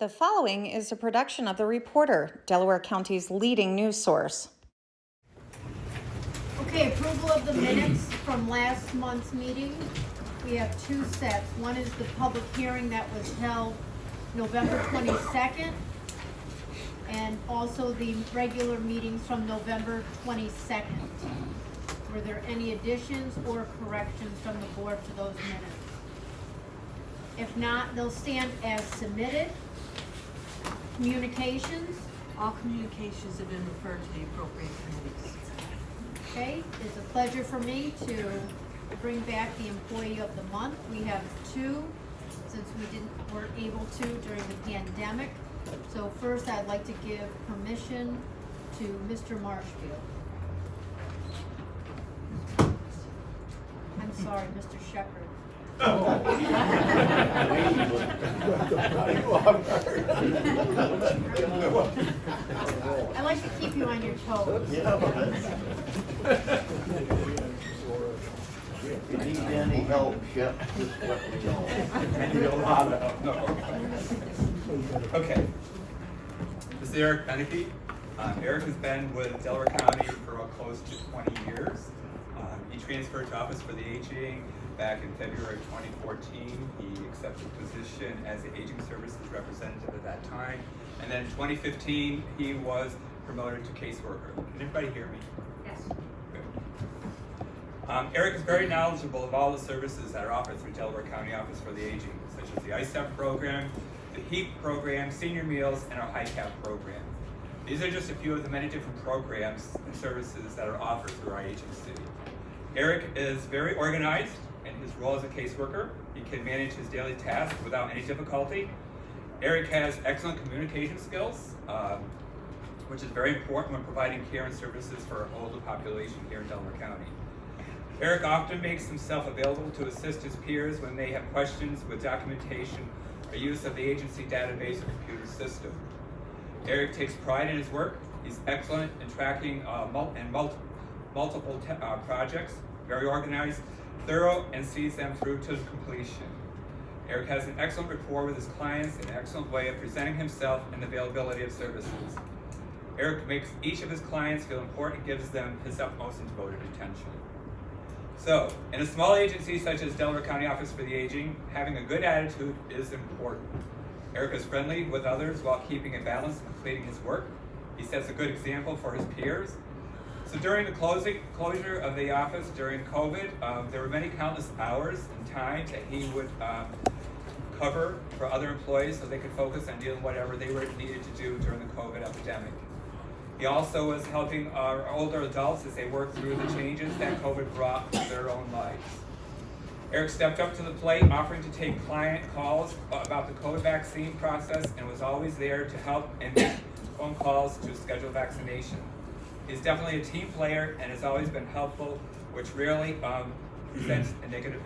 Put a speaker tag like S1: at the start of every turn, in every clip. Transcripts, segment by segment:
S1: The following is a production of The Reporter, Delaware County's leading news source.
S2: Okay, approval of the minutes from last month's meeting. We have two sets. One is the public hearing that was held November 22nd, and also the regular meetings from November 22nd. Were there any additions or corrections from the board to those minutes? If not, they'll stand as submitted. Communications.
S3: All communications have been referred to the appropriate committees.
S2: Okay, it's a pleasure for me to bring back the employee of the month. We have two, since we weren't able to during the pandemic. So first, I'd like to give permission to Mr. Marshfield. I'm sorry, Mr. Shepherd. I like to keep you on your toes.
S4: If you need any help, Shep, just let me know.
S5: Okay. This is Eric Beneke. Eric has been with Delaware County for close to 20 years. He transferred to Office for the Aging back in February of 2014. He accepted a position as the Aging Services representative at that time. And then in 2015, he was promoted to caseworker. Can everybody hear me?
S2: Yes.
S5: Good. Eric is very knowledgeable of all the services that are offered through Delaware County Office for the Aging, such as the ISEP program, the HEAP program, senior meals, and our HICAP program. These are just a few of the many different programs and services that are offered through our agency. Eric is very organized in his role as a caseworker. He can manage his daily tasks without any difficulty. Eric has excellent communication skills, which is very important when providing care and services for our older population here in Delaware County. Eric often makes himself available to assist his peers when they have questions with documentation or use of the agency database or computer system. Eric takes pride in his work. He's excellent in tracking multiple projects, very organized, thorough, and sees them through to completion. Eric has an excellent rapport with his clients and an excellent way of presenting himself and the availability of services. Eric makes each of his clients feel important and gives them his utmost and devoted attention. So, in a small agency such as Delaware County Office for the Aging, having a good attitude is important. Eric is friendly with others while keeping a balance and completing his work. He sets a good example for his peers. So during the closure of the office during COVID, there were many countless hours and times that he would cover for other employees so they could focus on doing whatever they were needed to do during the COVID epidemic. He also was helping our older adults as they worked through the changes that COVID brought to their own lives. Eric stepped up to the plate, offering to take client calls about the COVID vaccine process and was always there to help and make phone calls to schedule vaccination. He's definitely a team player and has always been helpful, which rarely presents a negative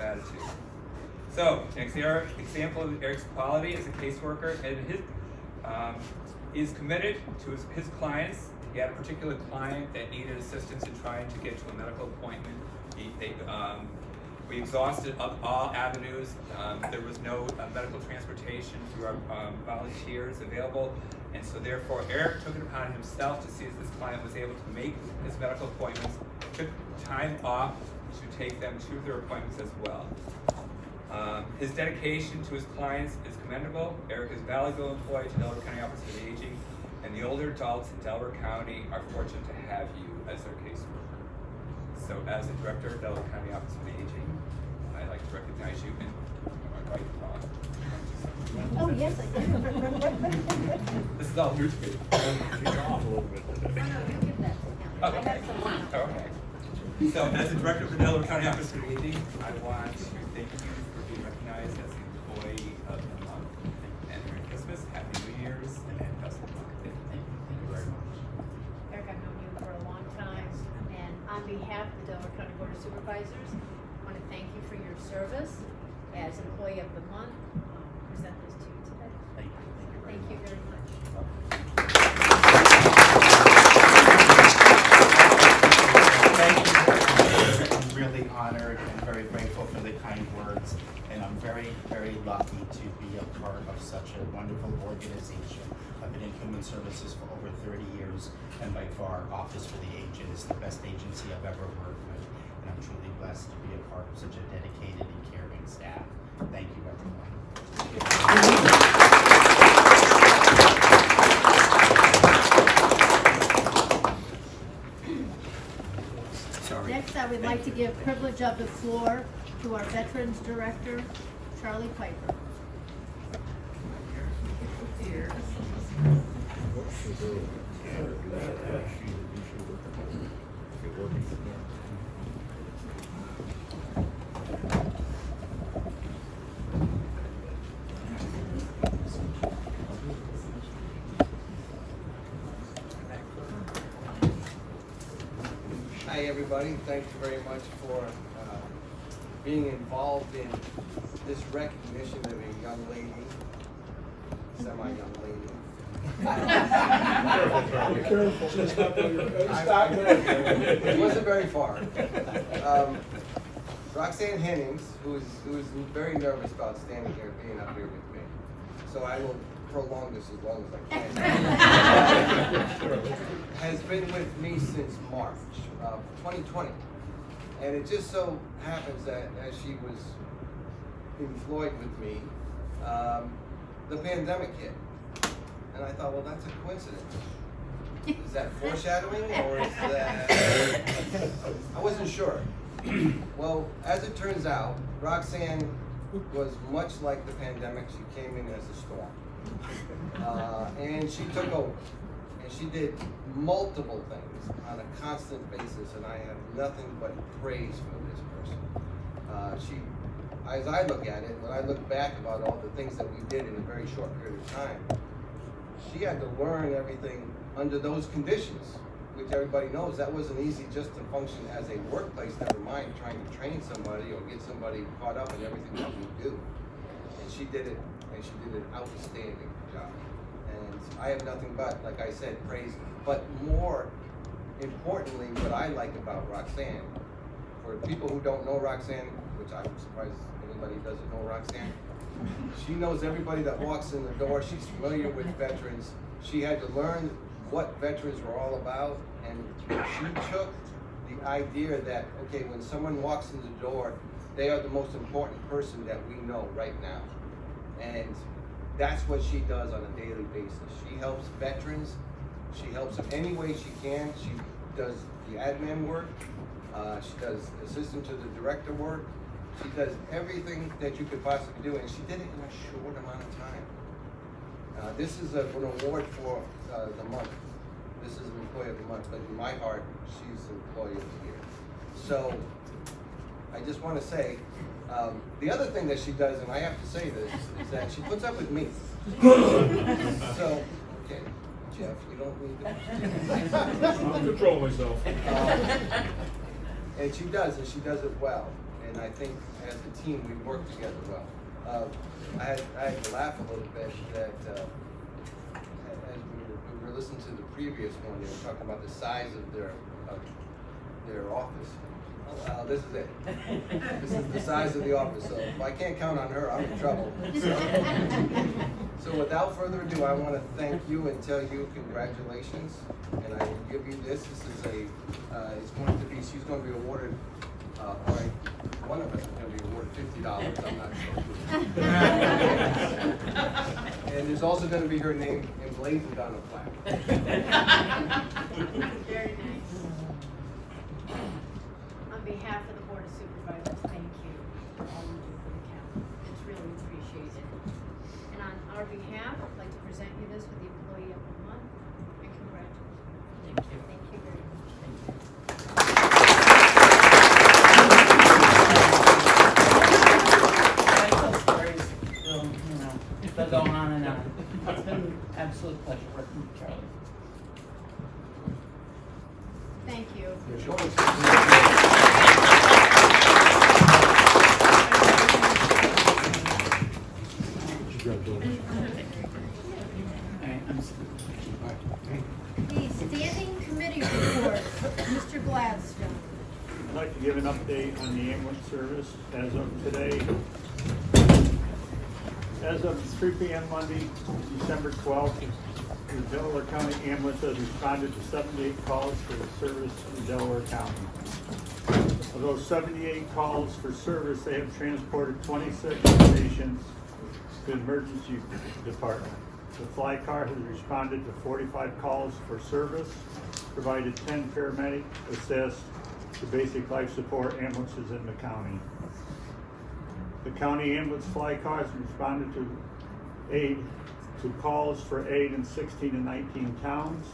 S5: attitude. So, an example of Eric's quality as a caseworker, and he's committed to his clients. He had a particular client that needed assistance in trying to get to a medical appointment. We exhausted all avenues. There was no medical transportation through our volunteers available, and so therefore Eric took it upon himself to see if this client was able to make his medical appointments, took time off to take them to their appointments as well. His dedication to his clients is commendable. Eric is a valuable employee to Delaware County Office for the Aging, and the older adults in Delaware County are fortunate to have you as their caseworker. So as the Director of Delaware County Office for the Aging, I'd like to recognize you and invite you.
S2: Oh, yes, I did.
S5: This is all new to me.
S4: She's off a little bit today.
S2: You give that to him. I
S5: Okay.
S2: have some left.
S5: Okay. So as the Director of the Delaware County Office for the Aging, I want to thank you for being recognized as the Employee of the Month. And Merry Christmas, Happy New Year's, and best of luck. Thank you very much.
S2: Eric, I've known you for a long time, and on behalf of the Delaware County Board of Supervisors, I want to thank you for your service as Employee of the Month. Present this to you today.
S4: Thank you.
S2: Thank you very much.
S6: Thank you. I'm really honored and very grateful for the kind words, and I'm very, very lucky to be a part of such a wonderful organization. I've been in human services for over 30 years, and by far, Office for the Aged is the best agency I've ever worked with, and I'm truly blessed to be a part of such a dedicated and caring staff. Thank you, everyone. Sorry.
S2: Next, I would like to give privilege of the floor to our Veterans Director, Charlie Piper.
S7: Hi, everybody. Thank you very much for being involved in this recognition of a young lady, semi-young lady. It wasn't very far. Roxanne Hennings, who is very nervous about standing here, being up here with me. So I will prolong this as long as I can. Has been with me since March of 2020. And it just so happens that as she was employed with me, the pandemic hit. And I thought, well, that's a coincidence. Is that foreshadowing, or is that... I wasn't sure. Well, as it turns out, Roxanne was much like the pandemic. She came in as a storm. And she took over. And she did multiple things on a constant basis, and I have nothing but praise for this person. As I look at it, when I look back about all the things that we did in a very short period of time, she had to learn everything under those conditions, which everybody knows that wasn't easy just to function as a workplace, never mind trying to train somebody or get somebody caught up in everything that we do. And she did it, and she did an outstanding job. And I have nothing but, like I said, praise. But more importantly, what I like about Roxanne, for people who don't know Roxanne, which I'm surprised anybody doesn't know Roxanne, she knows everybody that walks in the door. She's familiar with veterans. She had to learn what veterans were all about, and she took the idea that, okay, when someone walks in the door, they are the most important person that we know right now. And that's what she does on a daily basis. She helps veterans. She helps them any way she can. She does the admin work. She does assistant to the director work. She does everything that you could possibly do, and she did it in a short amount of time. This is an award for the month. This is an employee of the month, but in my heart, she's the employee of the year. So I just want to say, the other thing that she does, and I have to say this, is that she puts up with me. So, okay, Jeff, you don't need to.
S8: I'll control myself.
S7: And she does it well. And I think as a team, we work together well. I had to laugh a little bit that as we were listening to the previous one, they were talking about the size of their office. This is it. This is the size of the office. So if I can't count on her, I'm in trouble. So without further ado, I want to thank you and tell you congratulations. And I will give you this. This is she's going to be awarded, one of us is going to be awarded $50. I'm not sure. And there's also going to be her name emblazoned on a plaque.
S2: Very nice. On behalf of the Board of Supervisors, thank you for all you do for the county. It's really appreciated. And on our behalf, I'd like to present you this with the Employee of the Month, and congratulations.
S3: Thank you.
S2: Thank you very much.
S9: Stories will, they'll go on and on. It's been an absolute pleasure working with Charlie.
S2: Thank you.
S9: Alright,
S2: The standing committee report, Mr. Gladstone.
S8: I'd like to give an update on the ambulance service as of today. As of 3 p.m. Monday, December 12th, the Delaware County Ambulance has responded to 78 calls for the service in Delaware County. Of those 78 calls for service, they have transported 26 patients to the emergency department. The fly car has responded to 45 calls for service, provided 10 paramedic assist to basic life support ambulances in the county. The county ambulance fly cars responded to calls for aid in 16 and 19 towns.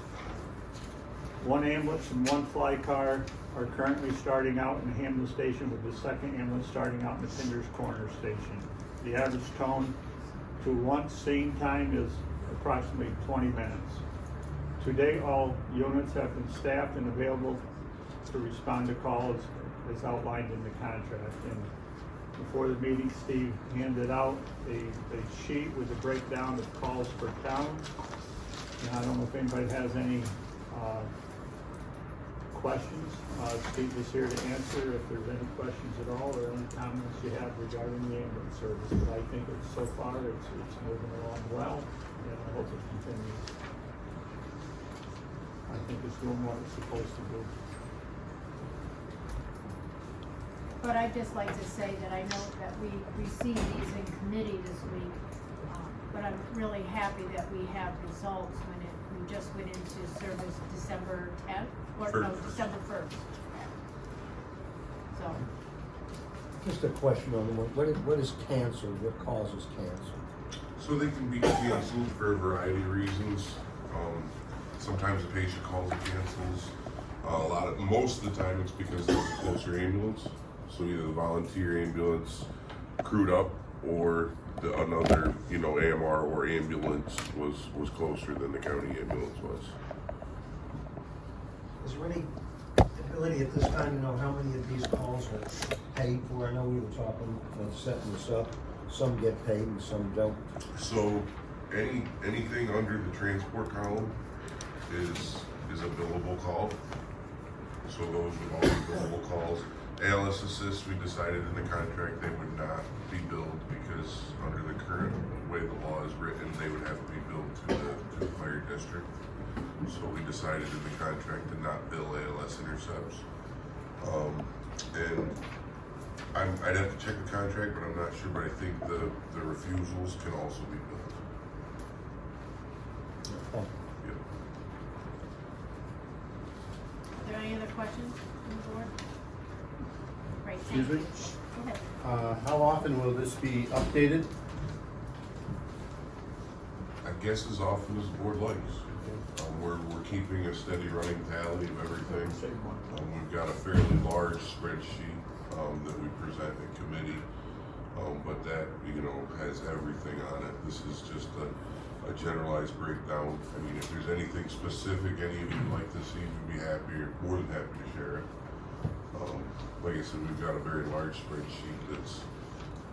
S8: One ambulance and one fly car are currently starting out in Hamden Station, with the second ambulance starting out in the Tinders Corner Station. The average tone to once seen time is approximately 20 minutes. Today, all units have been staffed and available to respond to calls as outlined in the contract. And before the meeting, Steve handed out a sheet with a breakdown of calls per town. And I don't know if anybody has any questions. Steve is here to answer if there's any questions at all or any comments you have regarding the ambulance service. But I think so far it's moving along well, and I hope it continues. I think it's doing what it's supposed to do.
S2: But I'd just like to say that I know that we received these in committee this week, but I'm really happy that we have results when we just went into service December 10th, or no, December 1st. So,
S4: Just a question on the one, what is canceled, what causes cancer?
S10: So they can be canceled for a variety of reasons. Sometimes a patient calls and cancels. Most of the time it's because there's a closer ambulance. So either the volunteer ambulance crewed up, or another, AMR or ambulance was closer than the county ambulance was.
S11: Is there any ability at this time to know how many of these calls are paid for? I know we were talking about setting this up. Some get paid and some don't.
S10: So anything under the transport column is a billable call. So those would all be billable calls. ALS assist, we decided in the contract they would not be billed because under the current way the law is written, they would have to be billed to the fire district. So we decided in the contract to not bill ALS intercepts. And I'd have to check the contract, but I'm not sure, but I think the refusals can also be billed.
S11: Oh.
S10: Yep.
S2: are there any other questions from the board? Great, thank
S12: Excuse me?
S2: you. Go ahead.
S12: How often will this be updated?
S10: I guess as often as the board likes. We're keeping a steady running tally of everything. We've got a fairly large spreadsheet that we present in committee, but that has everything on it. This is just a generalized breakdown. I mean, if there's anything specific any of you would like to see, we'd be more than happy to share it. Like I said, we've got a very large spreadsheet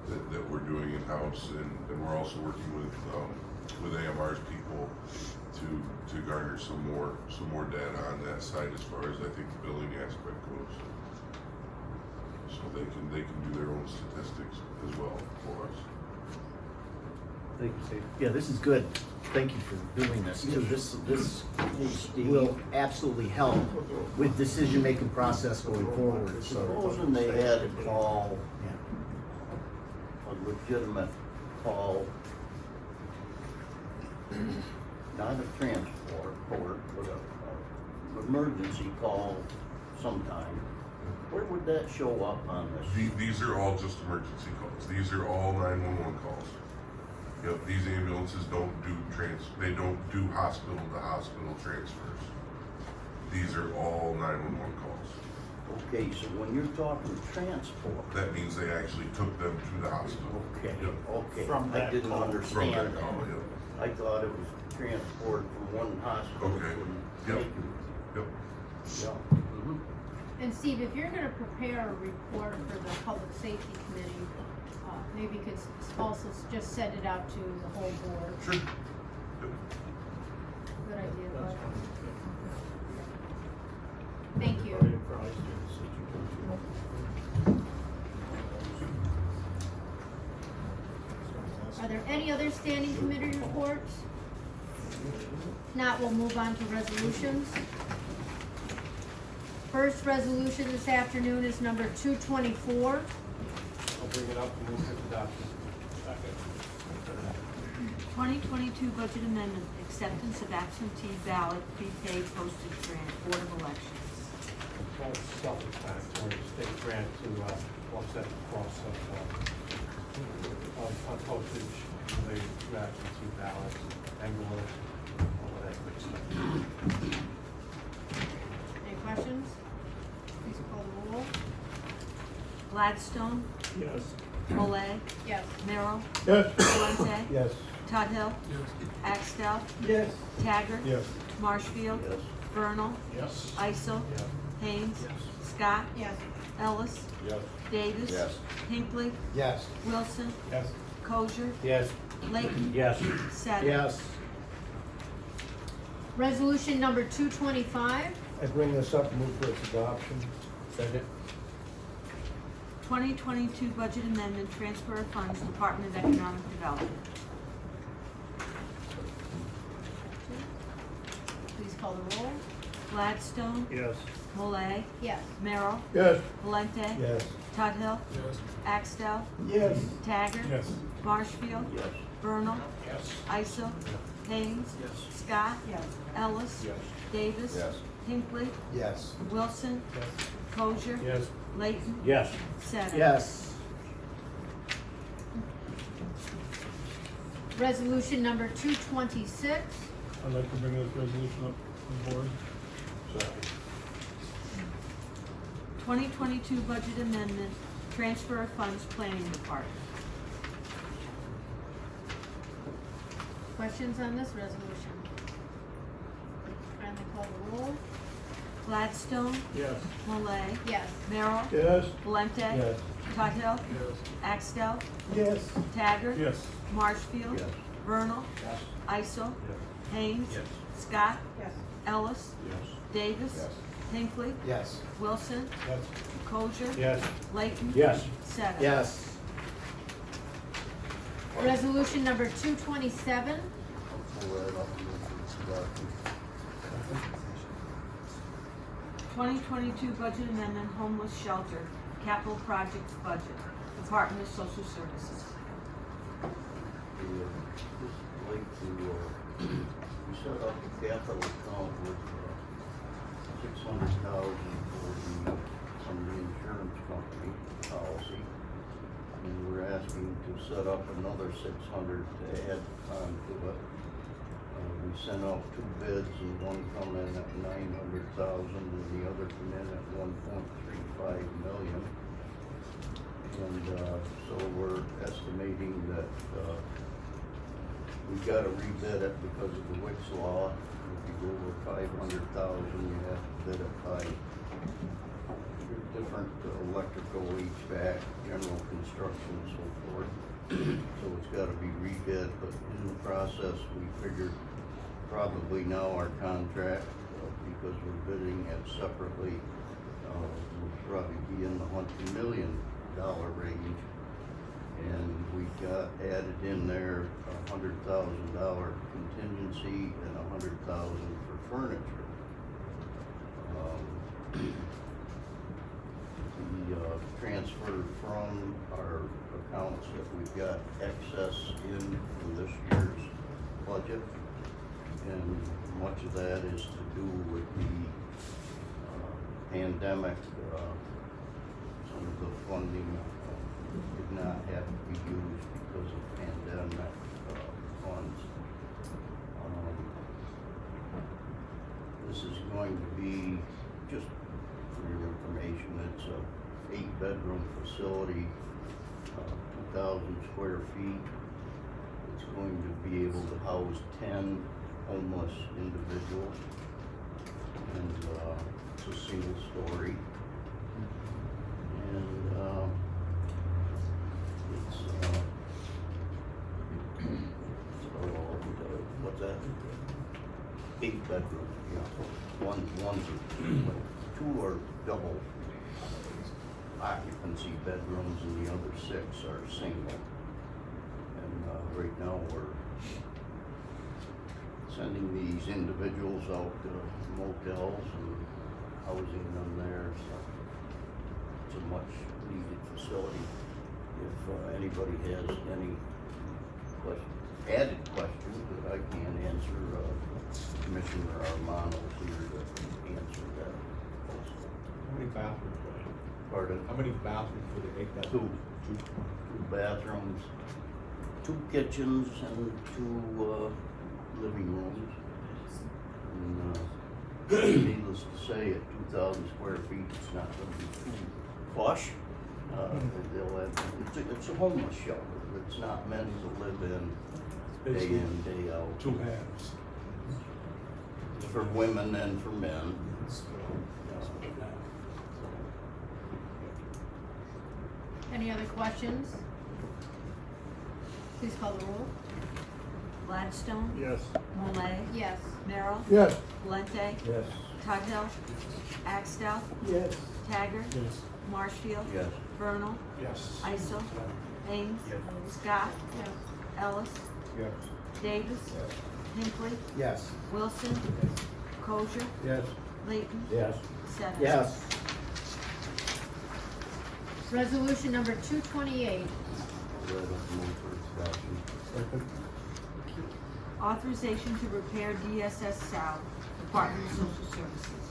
S10: that we're doing in-house, and we're also working with AMR's people to garner some more data on that side as far as I think the billing aspect goes. So they can do their own statistics as well for us.
S12: Thank you, Steve. Yeah, this is good. Thank you for doing this too. This will absolutely help with decision-making process going forward, so.
S4: Supposing they had to call, a legitimate call, not a transport, but an emergency call sometime, where would that show up on this?
S10: These are all just emergency calls. These are all 911 calls. Yep, these ambulances don't do hospital to hospital transfers. These are all 911 calls.
S4: Okay, so when you're talking transport.
S10: That means they actually took them to the hospital.
S4: Okay,
S10: Yep.
S4: okay.
S8: From
S4: I
S8: that
S4: didn't
S8: call.
S4: understand
S10: From that
S4: that.
S10: call, yep.
S4: I thought it was transport from one hospital
S10: Okay.
S4: to
S10: Yep.
S4: make you.
S10: Yep.
S4: Yeah. Mhm.
S2: And Steve, if you're gonna prepare a report for the Public Safety Committee, maybe you could also just send it out to the whole board.
S10: Sure. Yep.
S2: Good idea, Bud. Thank you. Are there any any other standing committee reports? Not, we'll move on to resolutions. First resolution this afternoon is number 224.
S8: I'll bring it up and move to adoption.
S3: 2022 budget amendment, acceptance of absentee ballot prepaid postage grant, Board of Elections.
S8: It's self-explanatory, state grant to offset the cost of postage related to absentee ballots, envelopes, all of that good stuff.
S2: Any questions? Please call the roll.
S3: Gladstone,
S8: Yes.
S3: Molay,
S2: Yes.
S3: Merrill,
S8: Yes.
S3: Valente,
S11: Yes.
S3: Todd Hill, Axtell,
S8: Yes.
S3: Taggart,
S8: Yes.
S3: Marshfield,
S4: Yes.
S3: Vernal,
S8: Yes.
S3: Isel,
S8: Yes.
S3: Haynes,
S8: Yes.
S3: Scott,
S2: Yes.
S3: Ellis,
S8: Yes.
S3: Davis,
S4: Yes.
S3: Hinckley,
S11: Yes.
S3: Wilson,
S8: Yes.
S3: Kosher,
S8: Yes.
S3: Layton,
S8: Yes.
S3: Seta.
S12: Yes.
S2: Resolution number 225.
S11: I bring this up and move for its adoption.
S8: Second.
S3: 2022 budget amendment, transfer of funds, Department of Economic Development.
S2: Please call the roll.
S3: Gladstone,
S8: Yes.
S3: Molay,
S2: Yes.
S3: Merrill,
S8: Yes.
S3: Valente,
S11: Yes.
S3: Todd Hill,
S8: Yes.
S3: Axtell,
S8: Yes.
S3: Taggart,
S8: Yes.
S3: Marshfield,
S4: Yes.
S3: Vernal,
S8: Yes.
S3: Isel, Haynes,
S8: Yes.
S3: Scott,
S2: Yes.
S3: Ellis,
S8: Yes.
S3: Davis,
S4: Yes.
S3: Hinckley,
S11: Yes.
S3: Wilson,
S8: Yes.
S3: Kosher,
S8: Yes.
S3: Layton,
S8: Yes.
S3: Seta.
S12: Yes.
S2: Resolution number 226.
S8: I'd like to bring this resolution up to the board. Second.
S3: 2022 budget amendment, transfer of funds, Planning Department.
S2: Questions on this resolution? Kindly call the roll.
S3: Gladstone,
S8: Yes.
S3: Molay,
S2: Yes.
S3: Merrill,
S8: Yes.
S3: Valente,
S11: Yes.
S3: Todd Hill,
S8: Yes.
S3: Axtell,
S8: Yes.
S3: Taggart,
S8: Yes.
S3: Marshfield,
S4: Yes.
S3: Vernal,
S8: Yes.
S3: Isel,
S8: Yes.
S3: Haynes,
S8: Yes.
S2: Yes.
S3: Scott, Ellis,
S8: Yes.
S3: Davis,
S4: Yes.
S3: Hinckley,
S11: Yes.
S3: Wilson,
S8: Yes.
S3: Kosher,
S8: Yes.
S3: Layton,
S8: Yes.
S3: Seta.
S12: Yes.
S2: Resolution number 227.
S4: Pull that up and move to adoption.
S3: 2022 budget amendment, homeless shelter, capital projects budget, Department of Social Services.
S4: Just like to, we set up a capital account with $600,000 for from the insurance company policy. And we're asking to set up another 600 to add on to it. We sent out 2 bids and one come in at 900,000 and the other come in at 1.35 million. And so we're estimating that we've got to rebid it because of the Wicks law. If you go over 500,000, you have to bid it by your different electrical, HVAC, general construction, and so forth. So it's got to be rebid, but in the process, we figured probably now our contract, because we're bidding it separately, will probably be in the $100 million range. And we got added in there $100,000 contingency and $100,000 for furniture. The transfer from our accounts that we've got excess in from this year's budget. And much of that is to do with the pandemic. Some of the funding did not have to be used because of pandemic funds. This is going to be, just for your information, it's a 8-bedroom facility, 2,000 square feet. It's going to be able to house 10 homeless individuals, and it's a single story. And it's what's that? 8 bedrooms, yeah. One's two are double occupancy bedrooms, and the other 6 are single. And right now, we're sending these individuals out to motels and housing them there, so it's a much needed facility. If anybody has any added questions that I can't answer, Commissioner Armano's here to answer that also.
S13: How many bathrooms?
S4: Pardon?
S13: How many bathrooms for the 8 bedroom?
S4: Two bathrooms, 2 kitchens, and 2 living rooms. And needless to say, at 2,000 square feet, it's not going to be too plush. They'll have, it's a homeless shelter. It's not meant to live in, day out.
S13: 2 halves.
S4: It's for women and for men.
S2: Any other questions? Please call the roll.
S3: Gladstone,
S8: Yes.
S3: Malay,
S2: Yes.
S3: Merrill,
S8: Yes.
S3: Valente,
S11: Yes.
S3: Tuthill, Axtell,
S8: Yes.
S3: Taggart,
S13: Yes.
S3: Marshfield,
S4: Yes.
S3: Vernal,
S13: Yes.
S3: Isel, Ames,
S6: Yes.
S3: Scott,
S2: Yes.
S3: Ellis,
S13: Yes.
S3: Davis, Hinckley,
S11: Yes.
S3: Wilson, Kosher,
S11: Yes.
S3: Layton,
S11: Yes.
S3: Sevens.
S12: Yes.
S2: Resolution number 228.
S4: Let us move for adoption.
S13: Second.
S3: Authorization to repair DSS South, Department of Social Services.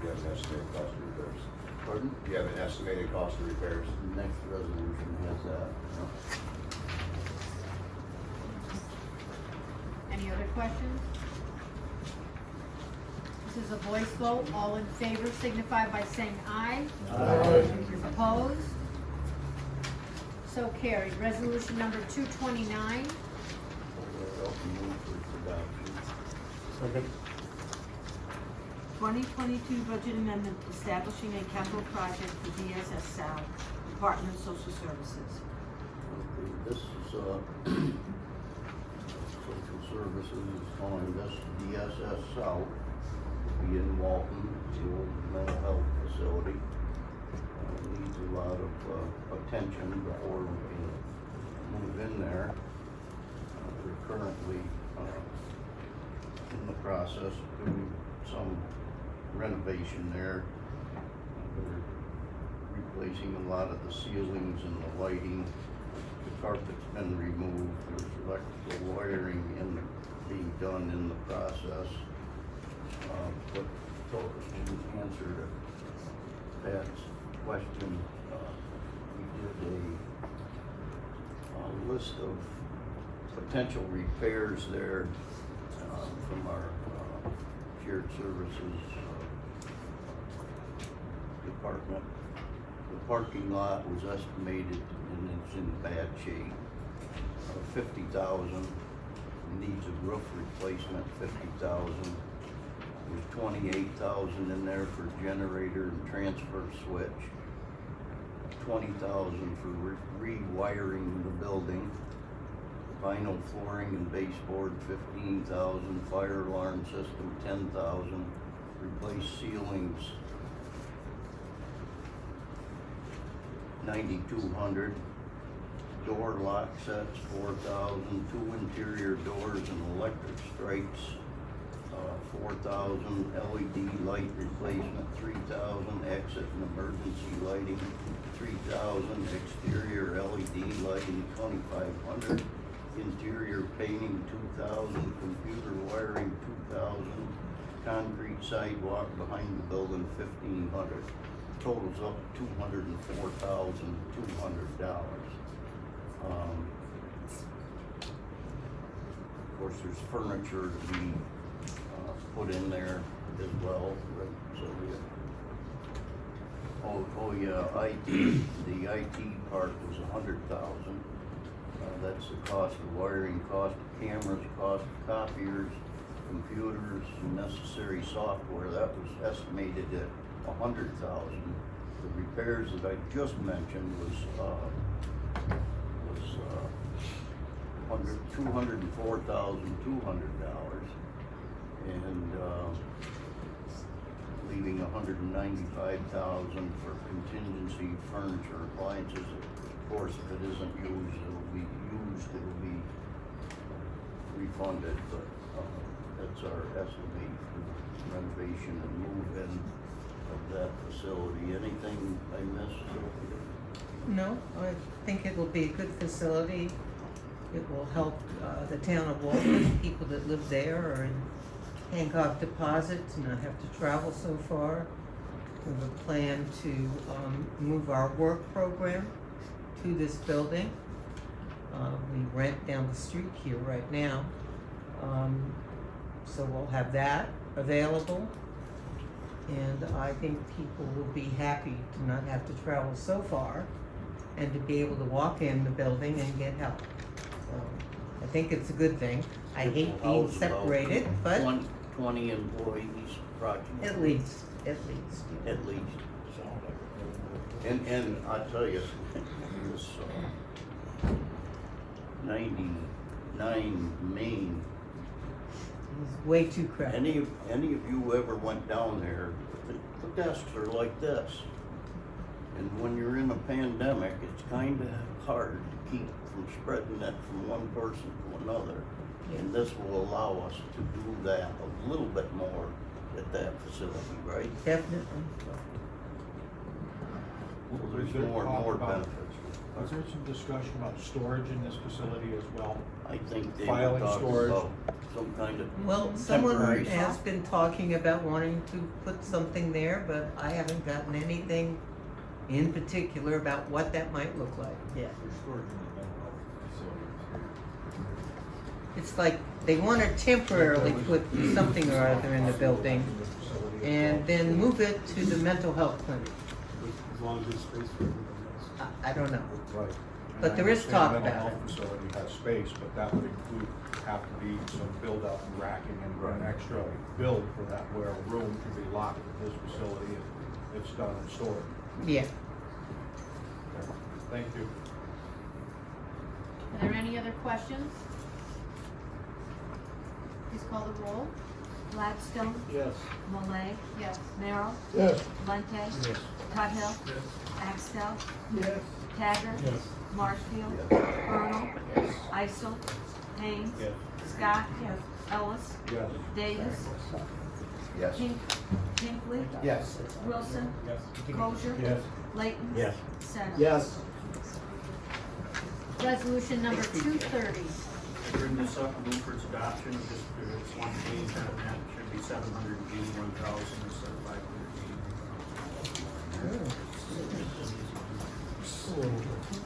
S4: You have an estimated cost of repairs. Pardon? You have an estimated cost of repairs. The next resolution has that.
S2: Any other questions? This is a voice vote. All in favor signify by saying aye.
S8: Aye.
S2: Opposed? So carried. Resolution number 229.
S4: Move for adoption.
S13: Second.
S3: 2022 budget amendment establishing a capital project for DSS South, Department of Social Services.
S4: Okay, this is, Social Services is calling this DSS South, be in Walton, the old mental health facility. Needs a lot of, attention before we can move in there. We're currently, in the process of doing some renovation there. We're replacing a lot of the ceilings and the lighting. The carpet's been removed. There's electrical wiring being done in the process. But to answer to Pat's question, we did a list of potential repairs there from our shared services department. The parking lot was estimated, and it's in bad shape, $50,000. Needs a roof replacement, $50,000. There's $28,000 in there for generator and transfer switch. $20,000 for rewiring the building. Vinyl flooring and baseboard, $15,000. Fire alarm system, $10,000. Replace ceilings, $9,200. Door lock sets, $4,000. 2 interior doors and electric stripes, $4,000. LED light replacement, $3,000. Exit and emergency lighting, $3,000. Exterior LED lighting, $2,500. Interior painting, $2,000. Computer wiring, $2,000. Concrete sidewalk behind the building, $1,500. Totals up $204,200. Of course, there's furniture to be put in there as well, right? So IT, the IT part was $100,000. That's the cost of wiring, cost of cameras, cost of copiers, computers, and necessary software. That was estimated at $100,000. The repairs that I just mentioned was $204,200, and leaving $195,000 for contingency furniture, appliances. Of course, if it isn't used, it'll be refunded, but, that's our estimate for renovation and move-in of that facility. Anything I missed, Sylvia?
S14: No, I think it will be a good facility. It will help the town of Walton, people that live there or in Hancock Deposit to not have to travel so far. We have a plan to move our work program to this building. We rent down the street here right now. So we'll have that available. And I think people will be happy to not have to travel so far and to be able to walk in the building and get help. So I think it's a good thing. I hate being separated, but
S4: 20 employees approximately.
S14: at least.
S4: At least. And I tell you, this 99 Main,
S14: It's way too crowded.
S4: any of you ever went down there, the desks are like this. And when you're in a pandemic, it's kinda hard to keep from spreading that from one person to another. And this will allow us to do that a little bit more at that facility, right?
S14: Definitely.
S4: So there's
S13: Was there
S4: more and
S13: talk
S4: more
S13: about-
S4: benefits.
S13: Was there some discussion about storage in this facility as well?
S4: I think they were
S13: Filing
S4: talking
S13: storage.
S4: about some kind of
S14: Well, someone
S4: temporary.
S14: has been talking about wanting to put something there, but I haven't gotten anything in particular about what that might look like yet. It's like they want to temporarily put something or other in the building and then move it to the mental health clinic.
S13: As long as there's space for everybody else.
S14: I don't know.
S13: Right.
S14: But
S13: And
S14: there
S13: I
S14: is talk
S13: understand
S14: about
S13: mental health facility has space, but that would include, have to be some build up and racking and an extra build for that where a room can be locked at this facility and it's done and stored.
S14: Yeah.
S13: Thank you.
S2: Are there any other questions? Please call the roll.
S3: Gladstone,
S8: Yes.
S3: Malay,
S2: Yes.
S3: Merrill,
S8: Yes.
S3: Lente,
S8: Yes.
S3: Tuthill, Axtell,
S8: Yes.
S3: Taggart,
S8: Yes.
S3: Marshfield, Colonel, Isel, Haynes,
S13: Yes.
S3: Scott, Ellis,
S13: Yes.
S3: Davis,
S4: Yes.
S3: Hinckley,
S11: Yes.
S3: Wilson,
S13: Yes.
S3: Kosher,
S13: Yes.
S3: Layton,
S11: Yes.
S3: Seta.
S11: Yes.
S2: Resolution number 230.
S12: I bring this up and move for its adoption, just for its one page, that amount should be $781,000 instead of $580.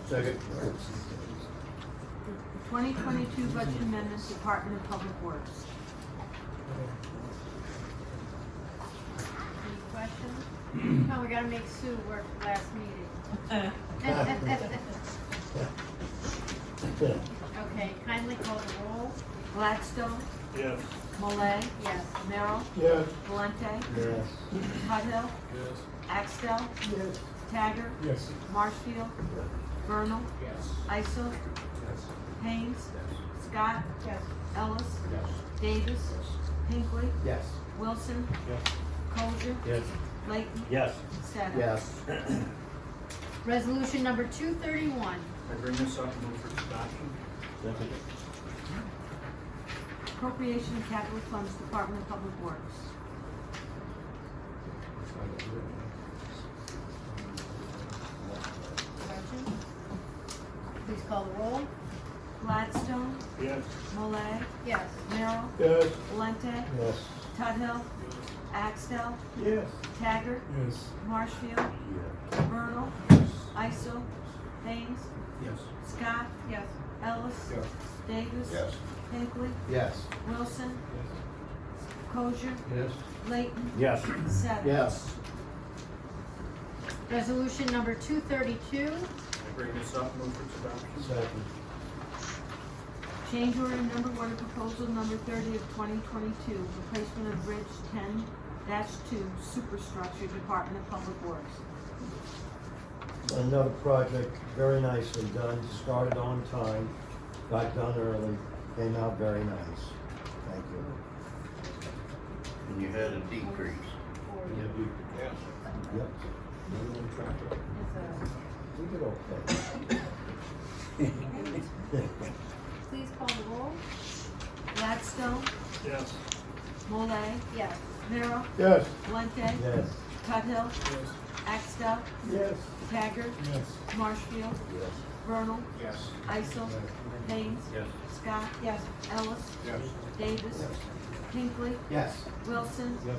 S11: Second.
S3: 2022 budget amendments, Department of Public Works.
S2: Any questions? No, we gotta make Sue work the last meeting. Okay, kindly call the roll.
S3: Gladstone,
S8: Yes.
S3: Malay,
S2: Yes.
S3: Merrill,
S8: Yes.
S3: Valente,
S11: Yes.
S3: Tuthill,
S13: Yes.
S3: Axtell,
S8: Yes.
S3: Taggart,
S13: Yes.
S3: Marshfield, Vernal,
S13: Yes.
S3: Isel,
S13: Yes.
S3: Haynes, Scott,
S2: Yes.
S3: Ellis,
S13: Yes.
S3: Davis, Hinckley,
S11: Yes.
S3: Wilson,
S13: Yes.
S3: Kosher,
S11: Yes.
S3: Layton,
S12: Yes.
S3: Seta.
S11: Yes.
S2: Resolution number 231.
S12: I bring this up and move for its adoption.
S11: Second.
S3: Appropriation of Capital Funds, Department of Public Works.
S2: Questions? Please call the roll.
S3: Gladstone,
S8: Yes.
S3: Malay,
S2: Yes.
S3: Merrill,
S8: Yes.
S3: Valente,
S11: Yes.
S3: Tuthill, Axtell,
S8: Yes.
S3: Taggart,
S13: Yes.
S3: Marshfield, Vernal, Isel, Haynes,
S13: Yes.
S3: Scott,
S2: Yes.
S3: Ellis,
S13: Yes.
S3: Davis,
S4: Yes.
S3: Hinckley,
S11: Yes.
S3: Wilson, Kosher,
S11: Yes.
S3: Layton,
S11: Yes.
S3: Seta.
S11: Yes.
S2: Resolution number 232.
S12: I bring this up and move for its adoption.
S11: Second.
S3: Change order number one of proposal number 30 of 2022, replacement of Bridge 10-2 superstructure, Department of Public Works.
S11: Another project, very nicely done, started on time, got done early, came out very nice. Thank you.
S4: And you had a decrease.
S11: Yep. We did okay.
S2: Please call the roll.
S3: Gladstone,
S8: Yes.
S3: Molay,
S2: Yes.
S3: Merrill,
S8: Yes.
S3: Valente,
S11: Yes.
S3: Tuthill, Axtell,
S8: Yes.
S3: Taggart, Marshfield,
S11: Yes.
S3: Vernal,
S13: Yes.
S3: Isel, Haynes,
S13: Yes.
S3: Scott,
S2: Yes.
S3: Ellis,
S13: Yes.
S3: Davis, Hinckley,
S11: Yes.
S3: Wilson,
S8: Yes.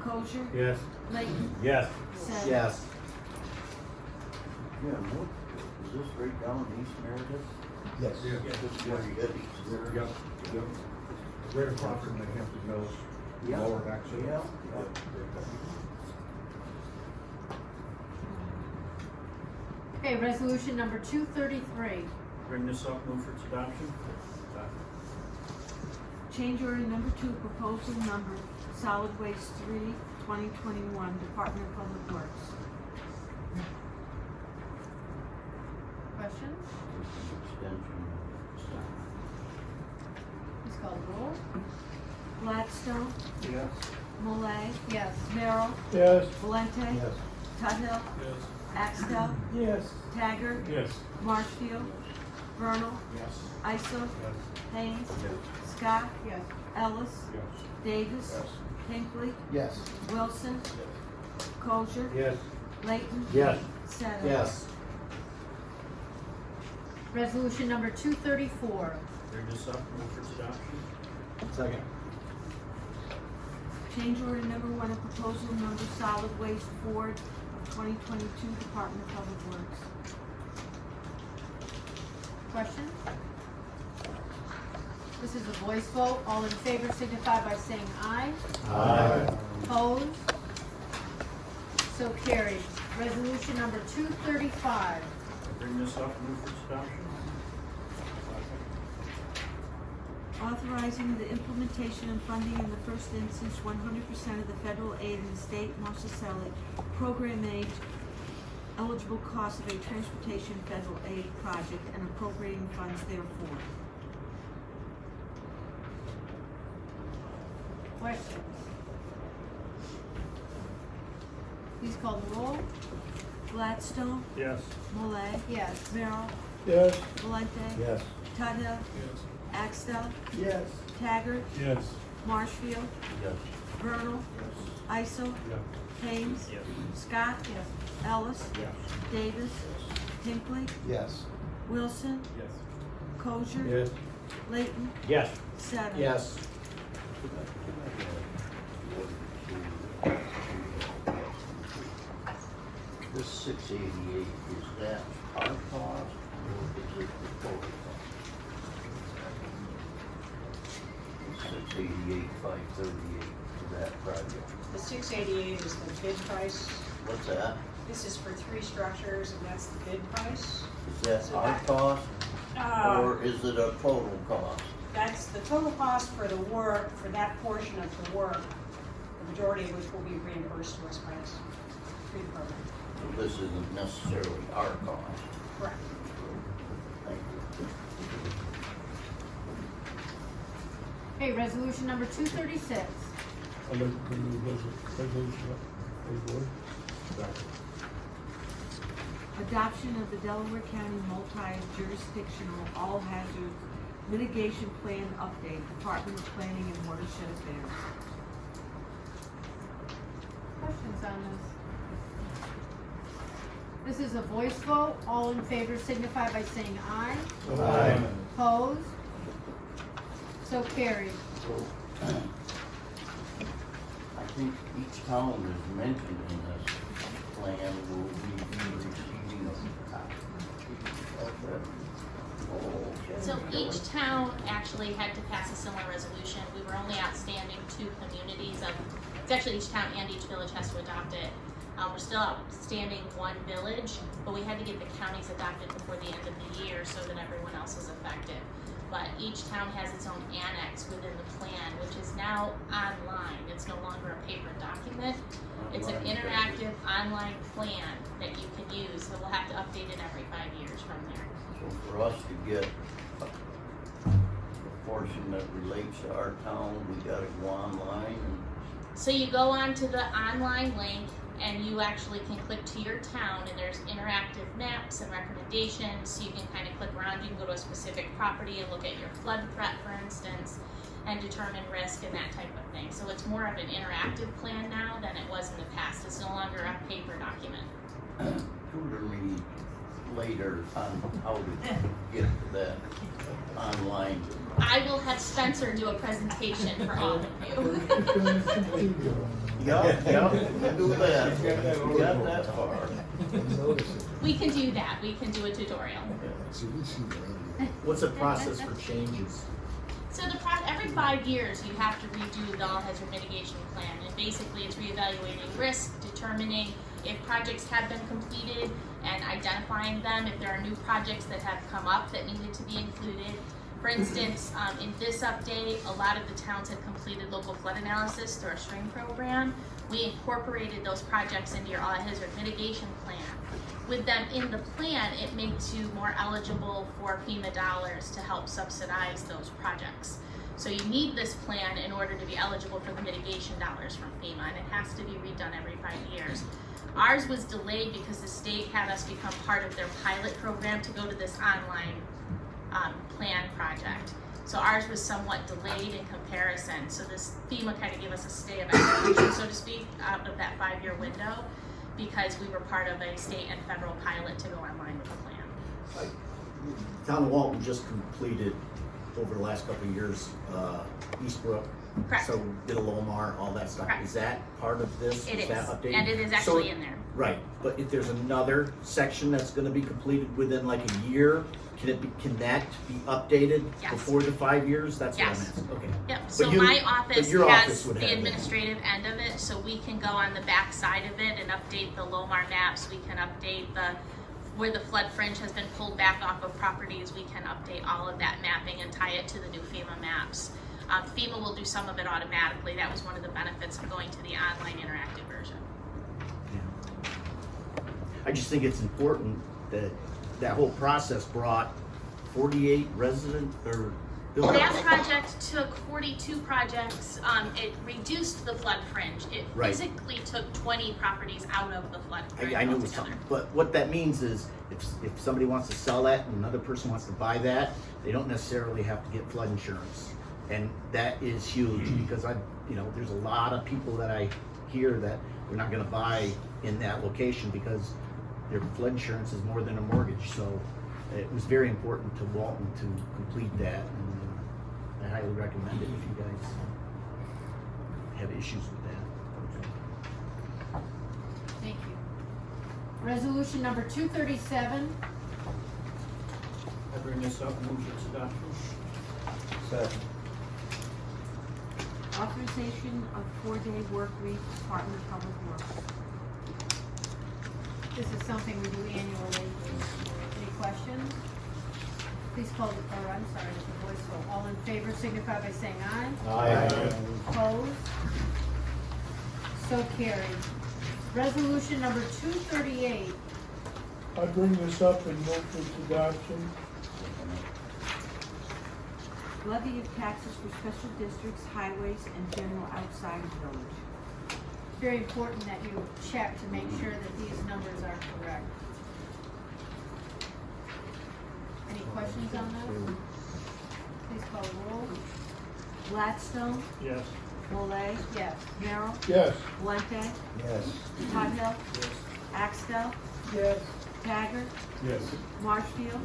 S3: Kosher,
S8: Yes.
S3: Layton,
S8: Yes.
S3: Savage.
S12: Yes.
S4: Yeah, what, is this right down East Meredith?
S11: Yes.
S4: This is where you get East Meredith?
S13: Yep, yep. Right across from the Hampton Mills,
S4: Yeah.
S13: lower exit.
S4: Yeah.
S2: Okay, resolution number 233.
S8: Bring this up, move for its adoption.
S3: Change order number 2, proposal number solid waste 3, 2021, Department of Public Works.
S2: Questions?
S4: Extension.
S2: Please call the roll.
S3: Gladstone,
S13: Yes.
S3: Molay,
S2: Yes.
S3: Merrill,
S8: Yes.
S3: Valente,
S11: Yes.
S3: Tuthill, Axtell,
S8: Yes.
S3: Taggart,
S8: Yes.
S3: Marshfield, Vernal,
S13: Yes.
S3: Isel,
S13: Yes.
S3: Haynes,
S13: Yes.
S3: Scott,
S2: Yes.
S3: Ellis,
S13: Yes.
S3: Davis,
S13: Yes.
S3: Hinckley,
S11: Yes.
S3: Wilson, Kosher,
S8: Yes.
S3: Layton,
S8: Yes.
S3: Savage.
S12: Yes.
S2: Resolution number 234.
S8: Bring this up, move for its adoption.
S12: Second.
S3: Change order number 1 and proposal number solid waste Ford of 2022 Department of Public Works.
S2: Questions? This is a voice vote. All in favor signify by saying aye.
S8: Aye.
S2: Opposed? So carried. Resolution number 235.
S8: Bring this up, move for its adoption.
S3: Authorizing the implementation and funding in the first instance 100% of the federal aid in the state Marshall program aid eligible cost of a transportation federal aid project and appropriating funds therefore.
S2: Questions? Please call the roll.
S3: Gladstone,
S8: Yes.
S3: Molay,
S2: Yes.
S3: Merrill,
S8: Yes.
S3: Valente,
S11: Yes.
S3: Tuthill, Axtell,
S8: Yes.
S3: Taggart,
S8: Yes.
S3: Marshfield,
S4: Yes.
S3: Vernal, Isel, Haynes,
S8: Yes.
S3: Scott,
S2: Yes.
S3: Ellis,
S13: Yes.
S3: Davis, Hinckley,
S11: Yes.
S3: Wilson,
S8: Yes.
S3: Kosher,
S8: Yes.
S3: Layton,
S8: Yes.
S3: Savage.
S12: Yes.
S4: This 688, is that our cost or is it the total cost? 688, 538 for that project.
S15: The 688 is the bid price.
S4: What's that?
S15: This is for 3 structures, and that's the bid price.
S4: Is that
S15: So
S4: our
S15: that-
S4: cost or
S15: Uh,
S4: is it a total cost?
S15: That's the total cost for the work, for that portion of the work, the majority of which will be reimbursed to us by us through the program.
S4: So this isn't necessarily our cost.
S15: Correct.
S4: Thank you.
S2: Okay, resolution number 236.
S3: Adoption of the Delaware County multi-jurisdictional all-hazard mitigation plan update, Department of Planning and Watershed Affairs.
S2: Questions on this? This is a voice vote. All in favor signify by saying aye.
S8: Aye.
S2: Opposed? So carried.
S4: I think each town is mentioned in this plan will be receiving a copy of that. Oh,
S16: So each town actually had to pass a similar resolution. We were only outstanding 2 communities of, it's actually each town and each village has to adopt it. We're still outstanding 1 village, but we had to get the counties adopted before the end of the year so that everyone else was affected. But each town has its own annex within the plan, which is now online. It's no longer a paper document. It's an interactive online plan that you can use, so we'll have to update it every 5 years from there.
S4: So for us to get a portion that relates to our town, we gotta go online and
S16: So you go onto the online link and you actually can click to your town, and there's interactive maps and recommendations. So you can kind of click around. You can go to a specific property and look at your flood threat, for instance, and determine risk and that type of thing. So it's more of an interactive plan now than it was in the past. It's no longer a paper document.
S12: Tutor me later on how to get that online.
S16: I will have Spencer do a presentation for all of you.
S12: Yep, do that. We got that far.
S16: We can do that. We can do a tutorial.
S12: What's the process for changes?
S16: So every 5 years you have to redo the all hazard mitigation plan, and basically it's reevaluating risk, determining if projects have been completed and identifying them, if there are new projects that have come up that needed to be included. For instance, in this update, a lot of the towns had completed local flood analysis through our string program. We incorporated those projects into your all hazard mitigation plan. With them in the plan, it makes you more eligible for FEMA dollars to help subsidize those projects. So you need this plan in order to be eligible for the mitigation dollars from FEMA, and it has to be redone every 5 years. Ours was delayed because the state had us become part of their pilot program to go to this online plan project. So ours was somewhat delayed in comparison. So this FEMA kind of gave us a stay of execution, so to speak, out of that 5-year window, because we were part of a state and federal pilot to go online with the plan.
S12: Town of Walton just completed over the last couple of years, Eastbrook.
S16: Correct.
S12: So did a Lomar, all that stuff.
S16: Correct.
S12: Is that part of this?
S16: It is,
S12: that updated?
S16: and it is actually in there.
S12: Right, but if there's another section that's gonna be completed within like a year, can that be updated
S16: Yes.
S12: before the 5 years? That's what I'm
S16: Yes.
S12: asking, okay.
S16: Yep,
S12: But
S16: so
S12: you-
S16: my
S12: but
S16: office
S12: your
S16: has
S12: office would
S16: the
S12: have that.
S16: administrative end of it, so we can go on the back side of it and update the Lomar maps. We can update where the flood fringe has been pulled back off of properties. We can update all of that mapping and tie it to the new FEMA maps. FEMA will do some of it automatically. That was one of the benefits of going to the online interactive version.
S12: I just think it's important that that whole process brought 48 resident or buildings.
S16: That project took 42 projects. It reduced the flood fringe. It
S12: Right.
S16: physically took 20 properties out of the flood fringe
S12: I knew it was
S16: altogether.
S12: something, but what that means is if somebody wants to sell that and another person wants to buy that, they don't necessarily have to get flood insurance. And that is huge because there's a lot of people that I hear that they're not gonna buy in that location because their flood insurance is more than a mortgage. So it was very important to Walton to complete that, and I highly recommend it if you guys have issues with that.
S2: Thank you. Resolution number 237.
S9: I bring this up, move its adoption.
S11: Second.
S3: Authorization of 4-day work week, Department of Public Works.
S2: This is something we do annually. Any questions? Please call the, I'm sorry, it's a voice vote. All in favor signify by saying aye.
S11: Aye.
S2: Opposed? So carried. Resolution number 238.
S8: I bring this up and move its adoption.
S3: Levy of taxes for special districts, highways, and general outside of village.
S2: It's very important that you check to make sure that these numbers are correct. Any questions on that? Please call the roll.
S3: Gladstone,
S8: Yes.
S3: Molay,
S2: Yes.
S3: Merrill,
S8: Yes.
S3: Valente,
S11: Yes.
S3: Tuthill, Axtell,
S8: Yes.
S3: Taggart,
S8: Yes.
S3: Marshfield,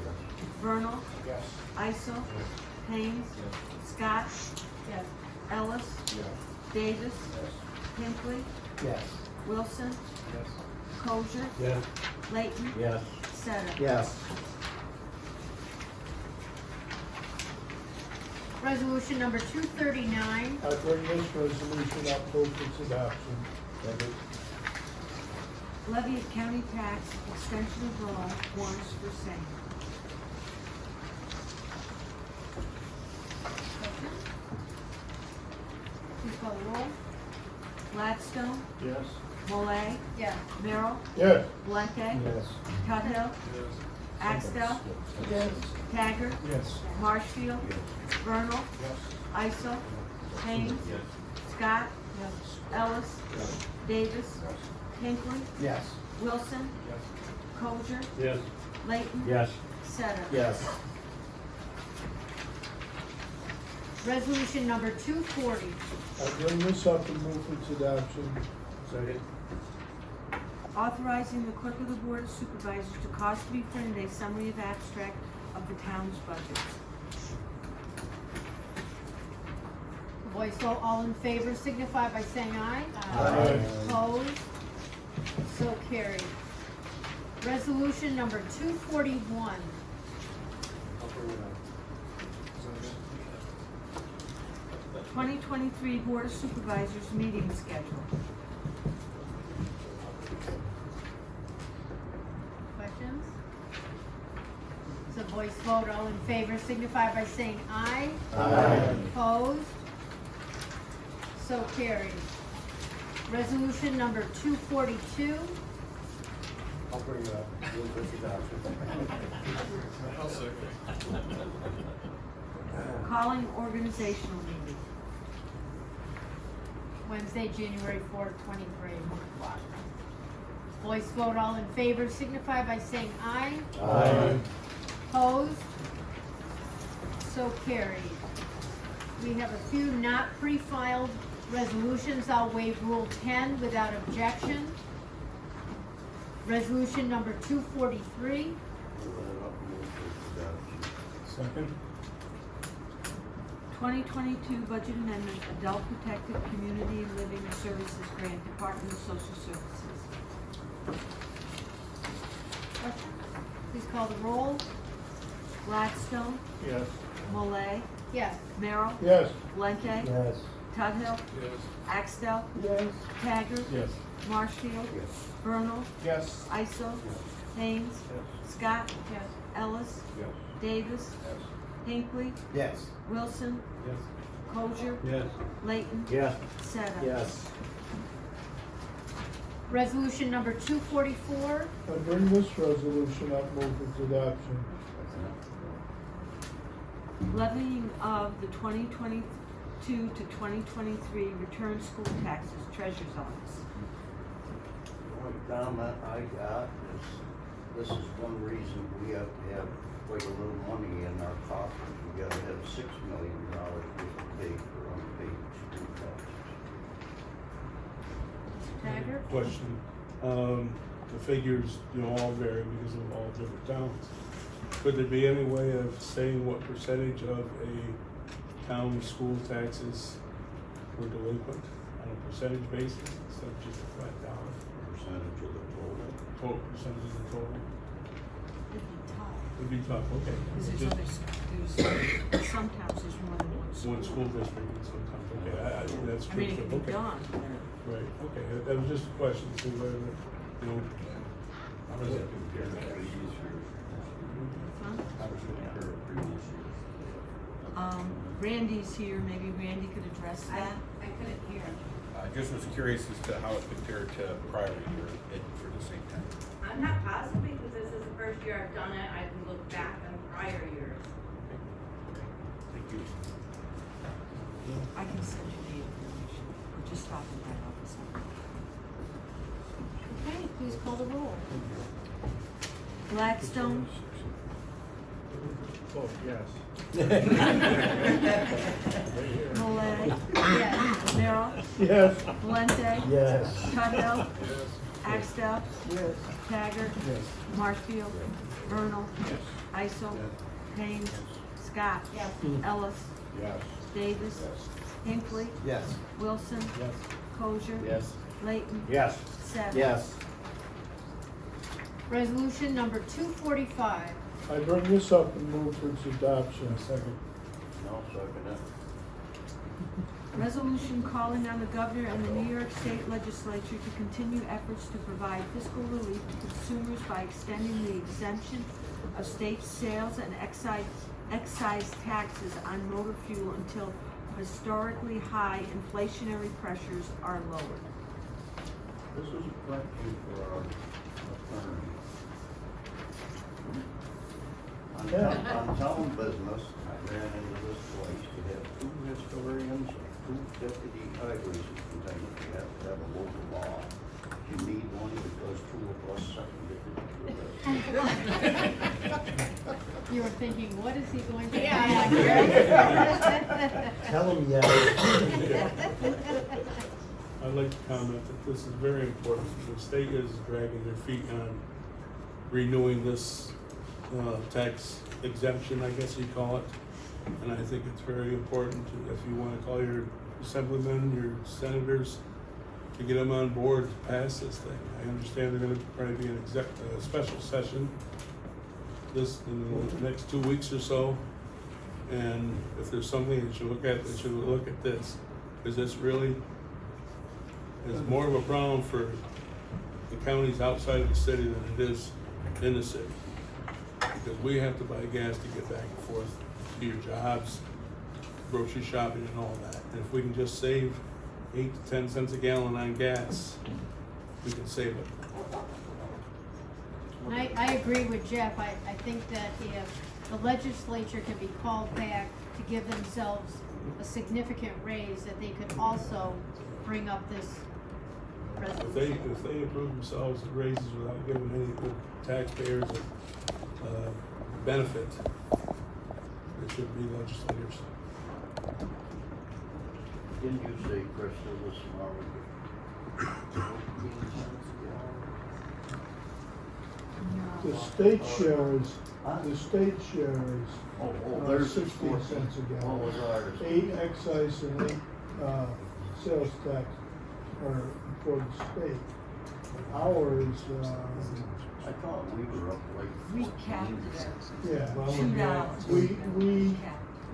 S3: Vernal,
S8: Yes.
S3: Isel, Haynes, Scott,
S2: Yes.
S3: Ellis, Davis, Hinckley,
S11: Yes.
S3: Wilson,
S8: Yes.
S3: Kosher,
S8: Yes.
S3: Layton,
S11: Yes.
S3: Seta.
S12: Yes.
S2: Resolution number 239.
S8: I bring this resolution up, move its adoption. Second.
S3: Levy of county tax, extension of law, warrants for same.
S2: Please call the roll.
S3: Gladstone,
S8: Yes.
S3: Molay,
S2: Yes.
S3: Merrill,
S8: Yes.
S3: Valente,
S11: Yes.
S3: Tuthill, Axtell, Taggart,
S8: Yes.
S3: Marshfield, Vernal,
S8: Yes.
S3: Isel, Haynes, Scott, Ellis. Davis. Hinckley.
S11: Yes.
S3: Wilson. Kosher.
S8: Yes.
S3: Layton.
S8: Yes.
S3: Seta.
S11: Yes.
S2: Resolution number 240.
S8: I bring this up and move its adoption. Second.
S3: Authorizing the clerk of the board of supervisors to cause to be printed a summary of abstract of the town's budgets.
S2: Voice vote, all in favor signify by saying aye.
S8: Aye.
S2: Opposed? So carried. Resolution number 241.
S3: 2023 Board of Supervisors meeting schedule.
S2: Questions? So voice vote, all in favor signify by saying aye.
S11: Aye.
S2: Opposed? So carried. Resolution number 242.
S13: I'll bring it up. Move its adoption.
S3: Calling organizational meeting.
S2: Wednesday, January 4th, 23, 1 o'clock. Voice vote, all in favor signify by saying aye.
S8: Aye.
S2: Opposed? So carried. We have a few not pre-filed resolutions. I'll waive Rule 10 without objection. Resolution number 243.
S4: Move that up and move for adoption.
S8: Second.
S3: 2022 budget amendment, Adult Protective Community and Living Services Grant, Department of Social Services.
S2: Question? Please call the roll.
S3: Gladstone.
S8: Yes.
S3: Molay.
S2: Yes.
S3: Merrill.
S8: Yes.
S3: Valente.
S11: Yes.
S3: Tudhill. Axtell.
S8: Yes.
S3: Taggart.
S8: Yes.
S3: Marshfield.
S4: Yes.
S3: Vernal.
S8: Yes.
S3: Isel. Haynes. Scott.
S2: Yes.
S3: Ellis.
S8: Yes.
S3: Davis. Hinckley.
S11: Yes.
S3: Wilson.
S8: Yes.
S3: Kosher.
S8: Yes.
S3: Layton.
S8: Yes.
S3: Seta.
S11: Yes.
S2: Resolution number 244.
S8: I bring this resolution up, move its adoption.
S3: Levying of the 2022 to 2023 return school taxes, Treasurer's Office.
S4: The only comment I got is, this is one reason we have to have quite a little money in our coffers. We gotta have $6 million worth of paid for unpaid school taxes.
S2: Taggart.
S8: Question, the figures, all vary because of all different towns. Could there be any way of saying what percentage of a town's school taxes were delinquent on a percentage basis instead of just a flat dollar?
S4: Percentage of the total.
S8: Total percentage of the total?
S3: It'd be tough.
S8: Would be tough, okay.
S3: Because
S8: Just
S3: there's some towns there's more than one school.
S8: one school district and sometimes, okay, I think that's
S3: I
S8: true.
S3: mean, it
S8: too.
S3: can be
S8: Okay.
S3: done.
S8: Right, okay, that was just a question, see whether,
S4: How does that compare to previous years?
S3: Huh?
S4: How does it compare to previous years?
S3: Randy's here, maybe Randy could address that.
S15: I couldn't hear.
S13: I just was curious as to how it compared to prior year for the same time.
S17: I'm not positive because this is the first year I've done it. I can look back on prior years.
S13: Thank you.
S3: I can send you the information, or just stop in my office.
S2: Okay, please call the roll.
S3: Gladstone.
S8: Oh, yes.
S3: Molay.
S2: Yes.
S3: Merrill.
S8: Yes.
S3: Valente.
S11: Yes.
S3: Tudhill. Axtell.
S8: Yes.
S3: Taggart.
S8: Yes.
S3: Marshfield. Vernal. Isel. Haynes. Scott.
S2: Yes.
S3: Ellis.
S13: Yes.
S3: Davis. Hinckley.
S11: Yes.
S3: Wilson.
S8: Yes.
S3: Kosher.
S11: Yes.
S3: Layton.
S8: Yes.
S3: Seta.
S11: Yes.
S2: Resolution number 245.
S8: I bring this up and move for its adoption. Second.
S4: No, second it.
S3: Resolution calling on the governor and the New York State Legislature to continue efforts to provide fiscal relief to consumers by extending the exemption of state sales and excise taxes on motor fuel until historically high inflationary pressures are lowered.
S4: This is a question for our attorney. On town business, I ran into this place, you have two historians, two deputy highway superintendents, you have to have a local law. You need one because two of us seconded it.
S2: You were thinking, what is he going to
S11: Tell him yes.
S18: I'd like to comment that this is very important. The state is dragging their feet on renewing this tax exemption, I guess you call it. And I think it's very important to, if you want to call your assemblymen, your senators, to get them on board to pass this thing. I understand they're going to probably be an special session this in the next 2 weeks or so. And if there's something that you look at, they should look at this, because this really is more of a problem for the counties outside of the city than it is in the city. Because we have to buy gas to get back and forth to your jobs, grocery shopping and all that. And if we can just save 8 to 10 cents a gallon on gas, we can save it.
S2: I agree with Jeff. I think that if the legislature can be called back to give themselves a significant raise, that they could also bring up this resolution.
S18: If they approve themselves raises without giving any of the taxpayers a benefit, there should be legislators.
S4: Didn't you say, Chris, there was tomorrow?
S8: The state shares,
S4: there's
S8: 16 cents a
S4: What
S8: gallon.
S4: was ours?
S8: 8 excise and 8, sales tax are for the state. Ours,
S4: I thought we were up like
S3: We
S4: 14.
S3: capped it
S8: yeah.
S3: at $2.
S8: We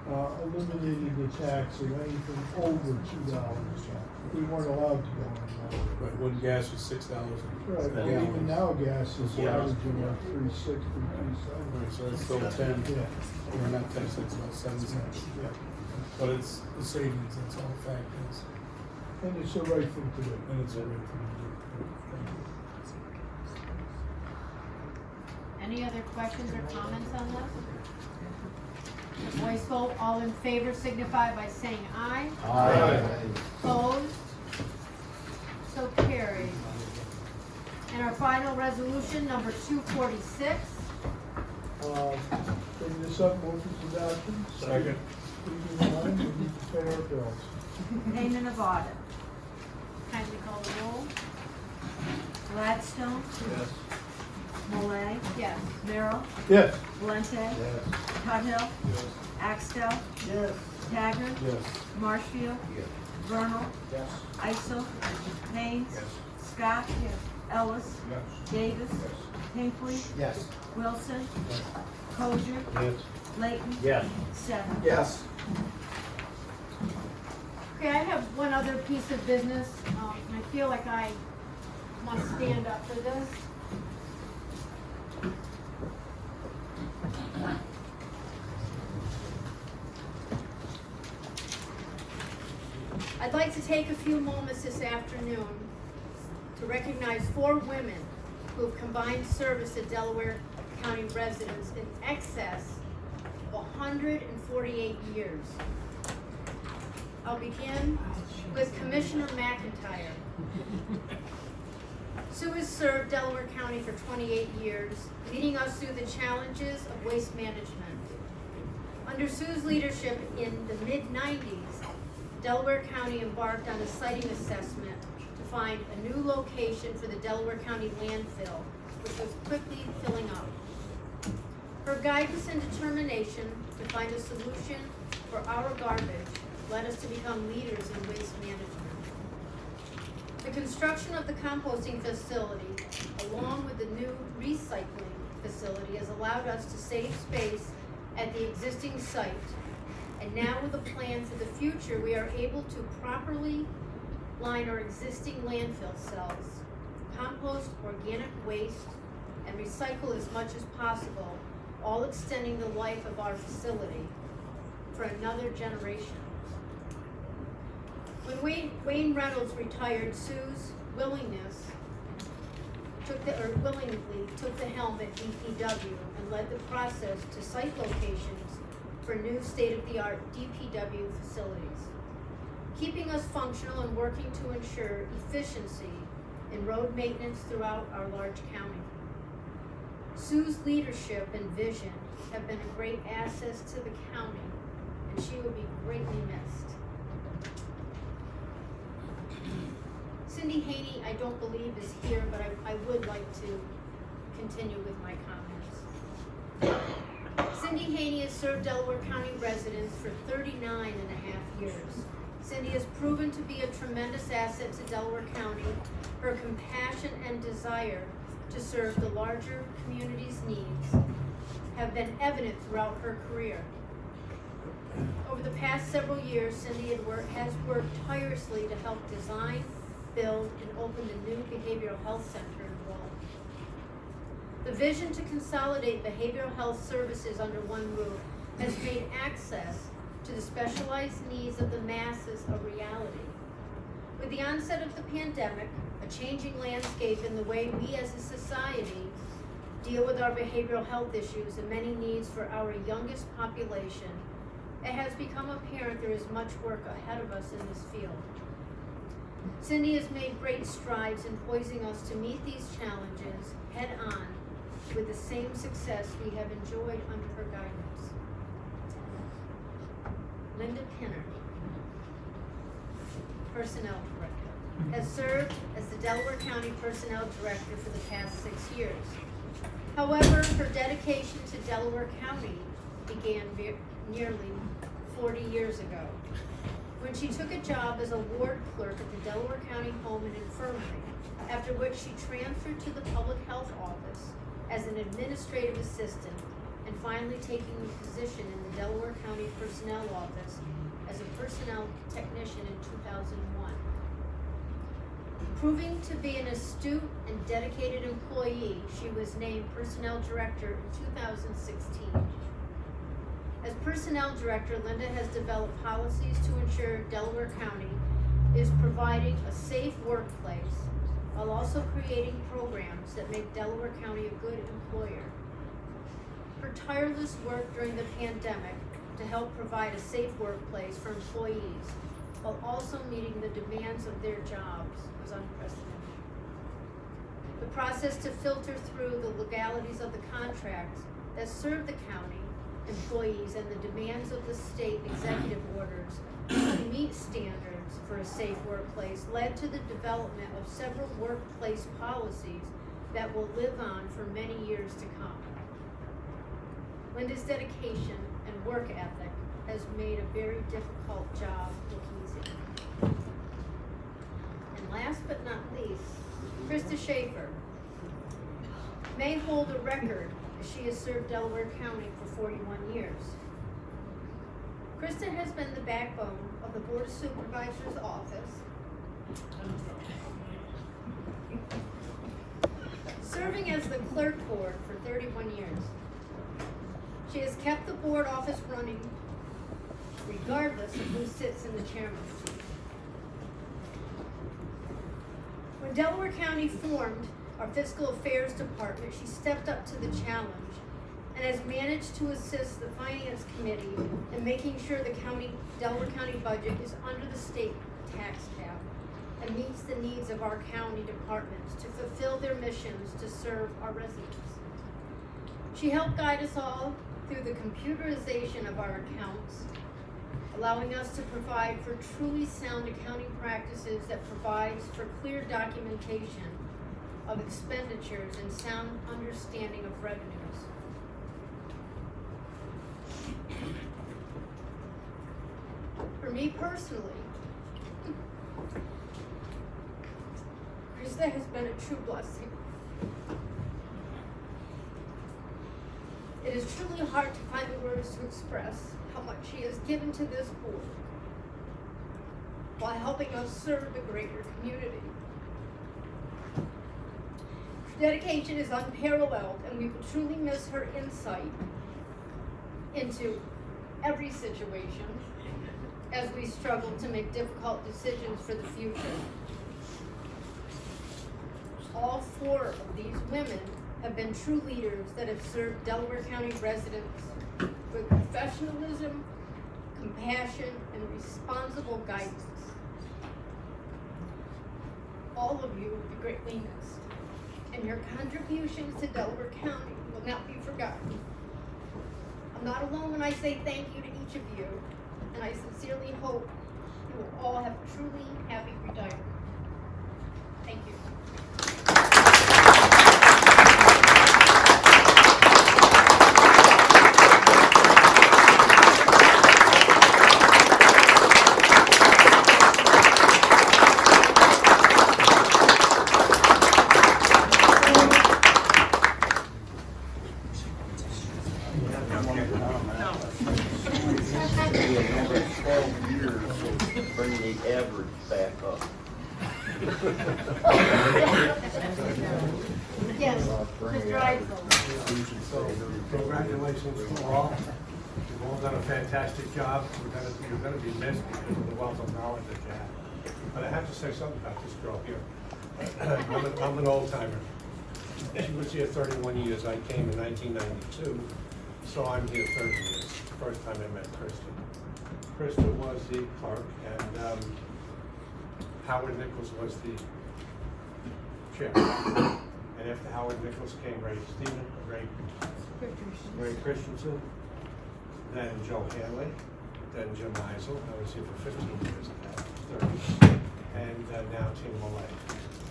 S8: eliminated the tax of anything over $2. We weren't allowed to go on that.
S18: Right, when gas was $6 a
S8: Right, but
S18: gallon.
S8: even now gas is
S18: Yeah.
S8: averaging like 360, 370.
S18: Right, so it's still 10,
S8: Yeah.
S18: or not 10 cents, about 7 cents.
S8: Yeah.
S18: But it's the savings, that's all the fact is.
S8: And it's the right thing to do.
S18: And it's a right thing to do. Thank you.
S2: Any other questions or comments on this? Voice vote, all in favor signify by saying aye.
S11: Aye.
S2: Opposed? So carried. And our final resolution, number 246.
S8: Bring this up, motion for adoption.
S18: Second.
S8: Please remind, we need to pay our bills.
S3: Payment of audit.
S2: Kindly call the roll.
S3: Gladstone.
S8: Yes.
S3: Malay.
S2: Yes.
S3: Merrill.
S8: Yes.
S3: Valente.
S11: Yes.
S3: Tuthill. Axtell.
S11: Yes.
S3: Taggart.
S18: Yes.
S3: Marshfield.
S4: Yes.
S3: Vernal.
S11: Yes.
S3: Isel. Haynes.
S11: Yes.
S3: Scott. Ellis.
S8: Yes.
S3: Davis. Hinckley.
S11: Yes.
S3: Wilson. Kosher.
S8: Yes.
S3: Layton.
S11: Yes.
S3: Seven.
S11: Yes.
S2: Okay, I have one other piece of business, and I feel like I must stand up for this. I'd like to take a few moments this afternoon to recognize 4 women who have combined service at Delaware County residents in excess of 148 years. I'll begin with Commissioner McIntyre. Sue has served Delaware County for 28 years, leading us through the challenges of waste management. Under Sue's leadership in the mid-90s, Delaware County embarked on a siting assessment to find a new location for the Delaware County landfill, which was quickly filling up. Her guidance and determination to find a solution for our garbage led us to become leaders in waste management. The construction of the composting facility, along with the new recycling facility, has allowed us to save space at the existing site. And now with a plan for the future, we are able to properly line our existing landfill cells, compost organic waste, and recycle as much as possible, all extending the life of our facility for another generation. When Wayne Reynolds retired, Sue's willingly took the helm at DPW and led the process to site locations for new state-of-the-art DPW facilities. keeping us functional and working to ensure efficiency in road maintenance throughout our large county. Sue's leadership and vision have been a great asset to the county, and she will be greatly missed. Cindy Haney, I don't believe is here, but I would like to continue with my comments. Cindy Haney has served Delaware County residents for 39 and a half years. Cindy has proven to be a tremendous asset to Delaware County. Her compassion and desire to serve the larger community's needs have been evident throughout her career. Over the past several years, Cindy has worked tirelessly to help design, build, and open the new behavioral health center in Walton. The vision to consolidate behavioral health services under one roof has made access to the specialized needs of the masses a reality. With the onset of the pandemic, a changing landscape in the way we as a society deal with our behavioral health issues and many needs for our youngest population, it has become apparent there is much work ahead of us in this field. Cindy has made great strides in poising us to meet these challenges head on with the same success we have enjoyed under her guidance. Linda Pinner, Personnel Director, has served as the Delaware County Personnel Director for the past 6 years. However, her dedication to Delaware County began nearly 40 years ago, when she took a job as a ward clerk at the Delaware County Home and Infirmary, after which she transferred to the Public Health Office as an administrative assistant, and finally taking a position in the Delaware County Personnel Office as a personnel technician in 2001. Proving to be an astute and dedicated employee, she was named Personnel Director in 2016. As Personnel Director, Linda has developed policies to ensure Delaware County is providing a safe workplace while also creating programs that make Delaware County a good employer. Her tireless work during the pandemic to help provide a safe workplace for employees while also meeting the demands of their jobs was unprecedented. The process to filter through the legalities of the contracts that serve the county employees and the demands of the state executive orders to meet standards for a safe workplace led to the development of several workplace policies that will live on for many years to come. Linda's dedication and work ethic has made a very difficult job look easy. And last but not least, Krista Schaefer may hold a record as she has served Delaware County for 41 years. Krista has been the backbone of the Board of Supervisors office, serving as the clerk board for 31 years. She has kept the board office running regardless of who sits in the chairman's seat. When Delaware County formed our Fiscal Affairs Department, she stepped up to the challenge and has managed to assist the Finance Committee in making sure the Delaware County budget is under the state tax cap and meets the needs of our county departments to fulfill their missions to serve our residents. She helped guide us all through the computerization of our accounts, allowing us to provide for truly sound accounting practices that provides for clear documentation of expenditures and sound understanding of revenues. For me personally, Krista has been a true blessing. It is truly hard to find the words to express how much she has given to this board while helping us serve the greater community. Her dedication is unparalleled, and we will truly miss her insight into every situation as we struggle to make difficult decisions for the future. All 4 of these women have been true leaders that have served Delaware County residents with professionalism, compassion, and responsible guidance. All of you will be greatly missed, and your contributions to Delaware County will not be forgotten. I'm not alone when I say thank you to each of you, and I sincerely hope you will all have a truly happy retirement. Thank you.
S4: Bring the average back up.
S2: Yes, Mr. Eisel.
S19: So, congratulations to all. You've all done a fantastic job. You're gonna be missed because of the wealth of knowledge that you have. But I have to say something about this girl here. I'm an old timer. She was here 31 years. I came in 1992, so I'm here 30 years. First time I met Krista. Krista was the clerk, and Howard Nichols was the chair. And after Howard Nichols came Ray Christensen, then Joe Hanley, then Jim Eisel. I was here for 15 years at that, 30, and now Tim Millay.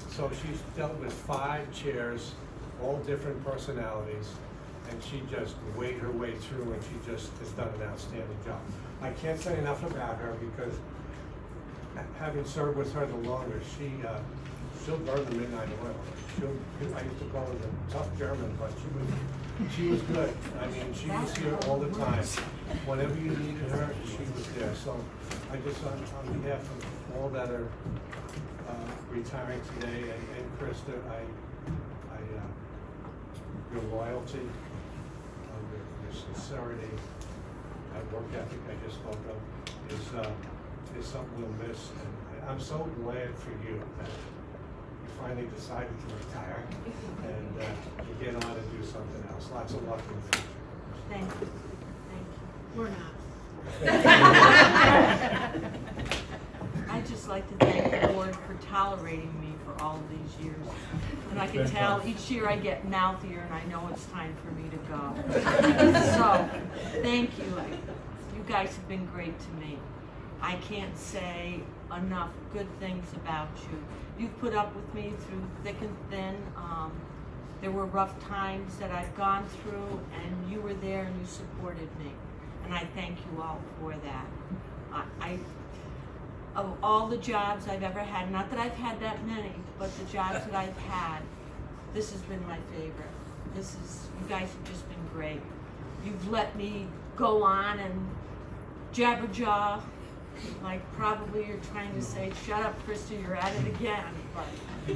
S19: So she's dealt with 5 chairs, all different personalities, and she just weighed her way through, and she just has done an outstanding job. I can't say enough about her because having served with her the longest, she'll burn the midnight oil. I used to call her the tough German, but she was good. I mean, she was here all the time. Whenever you needed her, she was there. So I just, on behalf of all that are retiring today, and Krista, your loyalty, your sincerity, that work ethic I just spoke of is something we'll miss. And I'm so glad for you that you finally decided to retire and to get on and do something else. Lots of luck in the future.
S3: Thank you. Thank you.
S2: We're not.
S3: I'd just like to thank the board for tolerating me for all of these years. And I can tell each year I get mouthier and I know it's time for me to go. So, thank you. You guys have been great to me. I can't say enough good things about you. You've put up with me through thick and thin. There were rough times that I've gone through and you were there and you supported me. And I thank you all for that. Of all the jobs I've ever had, not that I've had that many, but the jobs that I've had, this has been my favorite. You guys have just been great. You've let me go on and jabberjaw, like probably you're trying to say, shut up, Krista, you're at it again. But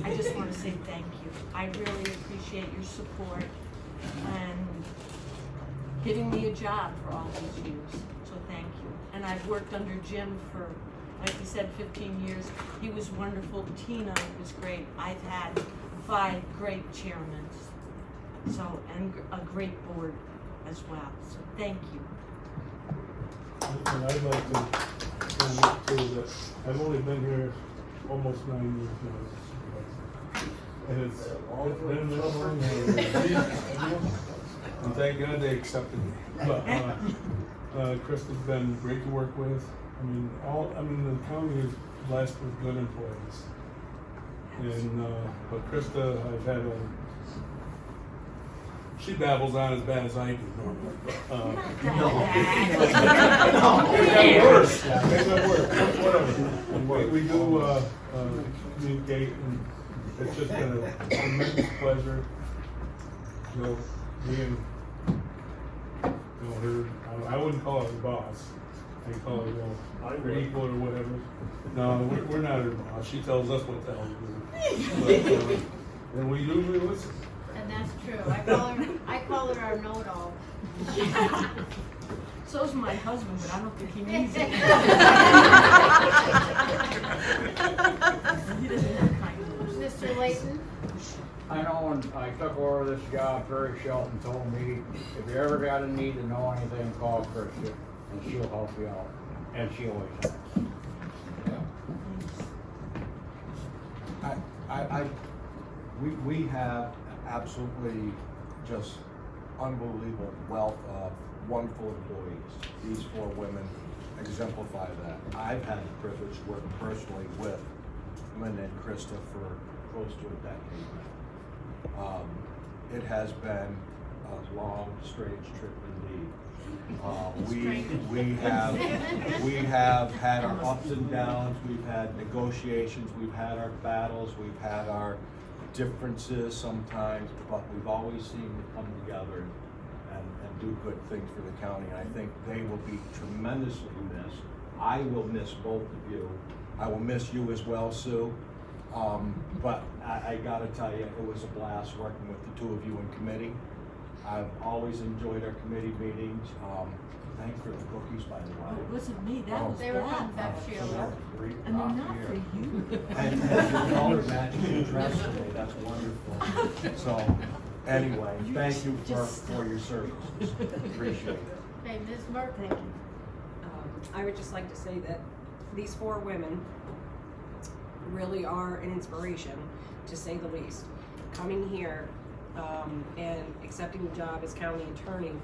S3: I just want to say thank you. I really appreciate your support and giving me a job for all these years. So thank you. And I've worked under Jim for, like he said, 15 years. He was wonderful. Tina was great. I've had 5 great chairmen. So, and a great board as well. So thank you.
S18: And I'd like to comment too that I've only been here almost 9 years now as a supervisor. And it's been a long time. And thank God they accepted me. But Krista's been great to work with. The county is blessed with good employees. And but Krista, I've had she babbles on as bad as I do normally. It's worse. Whatever. We do communicate, and it's just been a tremendous pleasure. Being her, I wouldn't call her the boss. I call her her equal or whatever. No, we're not her boss. She tells us what the hell to do. But, and we usually listen.
S2: And that's true. I call her our know-it-all.
S3: So's my husband, but I don't think he needs it. He doesn't have kind words.
S2: Mr. Layton?
S20: I know when I took over this job, Terry Shelton told me, if you ever got a need to know anything, call Krista, and she'll help you out.
S19: and she always has. We have absolutely just unbelievable wealth of wonderful employees. These 4 women exemplify that. I've had the privilege to work personally with Linda and Krista for close to a decade now. It has been a long, strange trip indeed. We have had our ups and downs, we've had negotiations, we've had our battles, we've had our differences sometimes, but we've always seemed to come together and do good things for the county. And I think they will be tremendously missed. I will miss both of you. I will miss you as well, Sue. But I gotta tell you, it was a blast working with the 2 of you in committee. I've always enjoyed our committee meetings. Thanks for the cookies, by the way.
S3: Oh, it wasn't me, that was
S2: They were from
S3: Beth.
S2: Beth Sheila.
S3: And they're not for you.
S19: And your color matches your dress today, that's wonderful. So, anyway, thank you for your services, appreciate it.
S2: Okay, Ms. Merck.
S15: Thank you. I would just like to say that these 4 women really are an inspiration, to say the least. Coming here and accepting the job as county attorney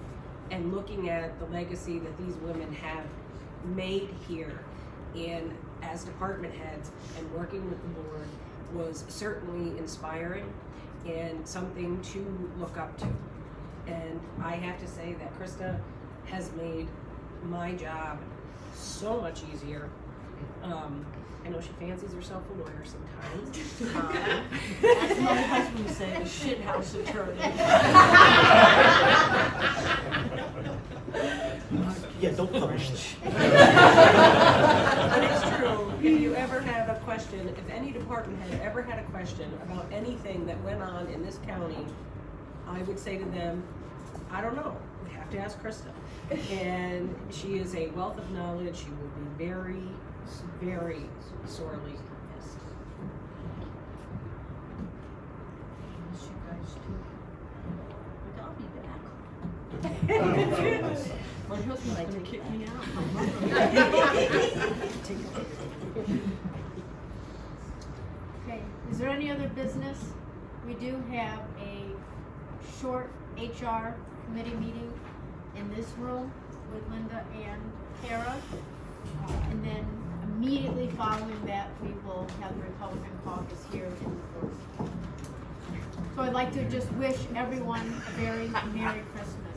S15: and looking at the legacy that these women have made here and as department heads and working with the board was certainly inspiring and something to look up to. And I have to say that Krista has made my job so much easier. I know she fancies herself a lawyer sometimes.
S3: As my husband would say, a shit house attorney.
S12: Yeah, don't publish.
S15: But it's true, if you ever have a question, if any department head ever had a question about anything that went on in this county, I would say to them, I don't know, we have to ask Krista. And she is a wealth of knowledge, she will be very, very sorely missed.
S3: Miss you guys too. But I'll be back. My husband's gonna kick me out.
S2: Okay, is there any other business? We do have a short HR committee meeting in this room with Linda and Kara. And then immediately following that, we will have the Republican caucus here in the room. So I'd like to just wish everyone a very Merry Christmas.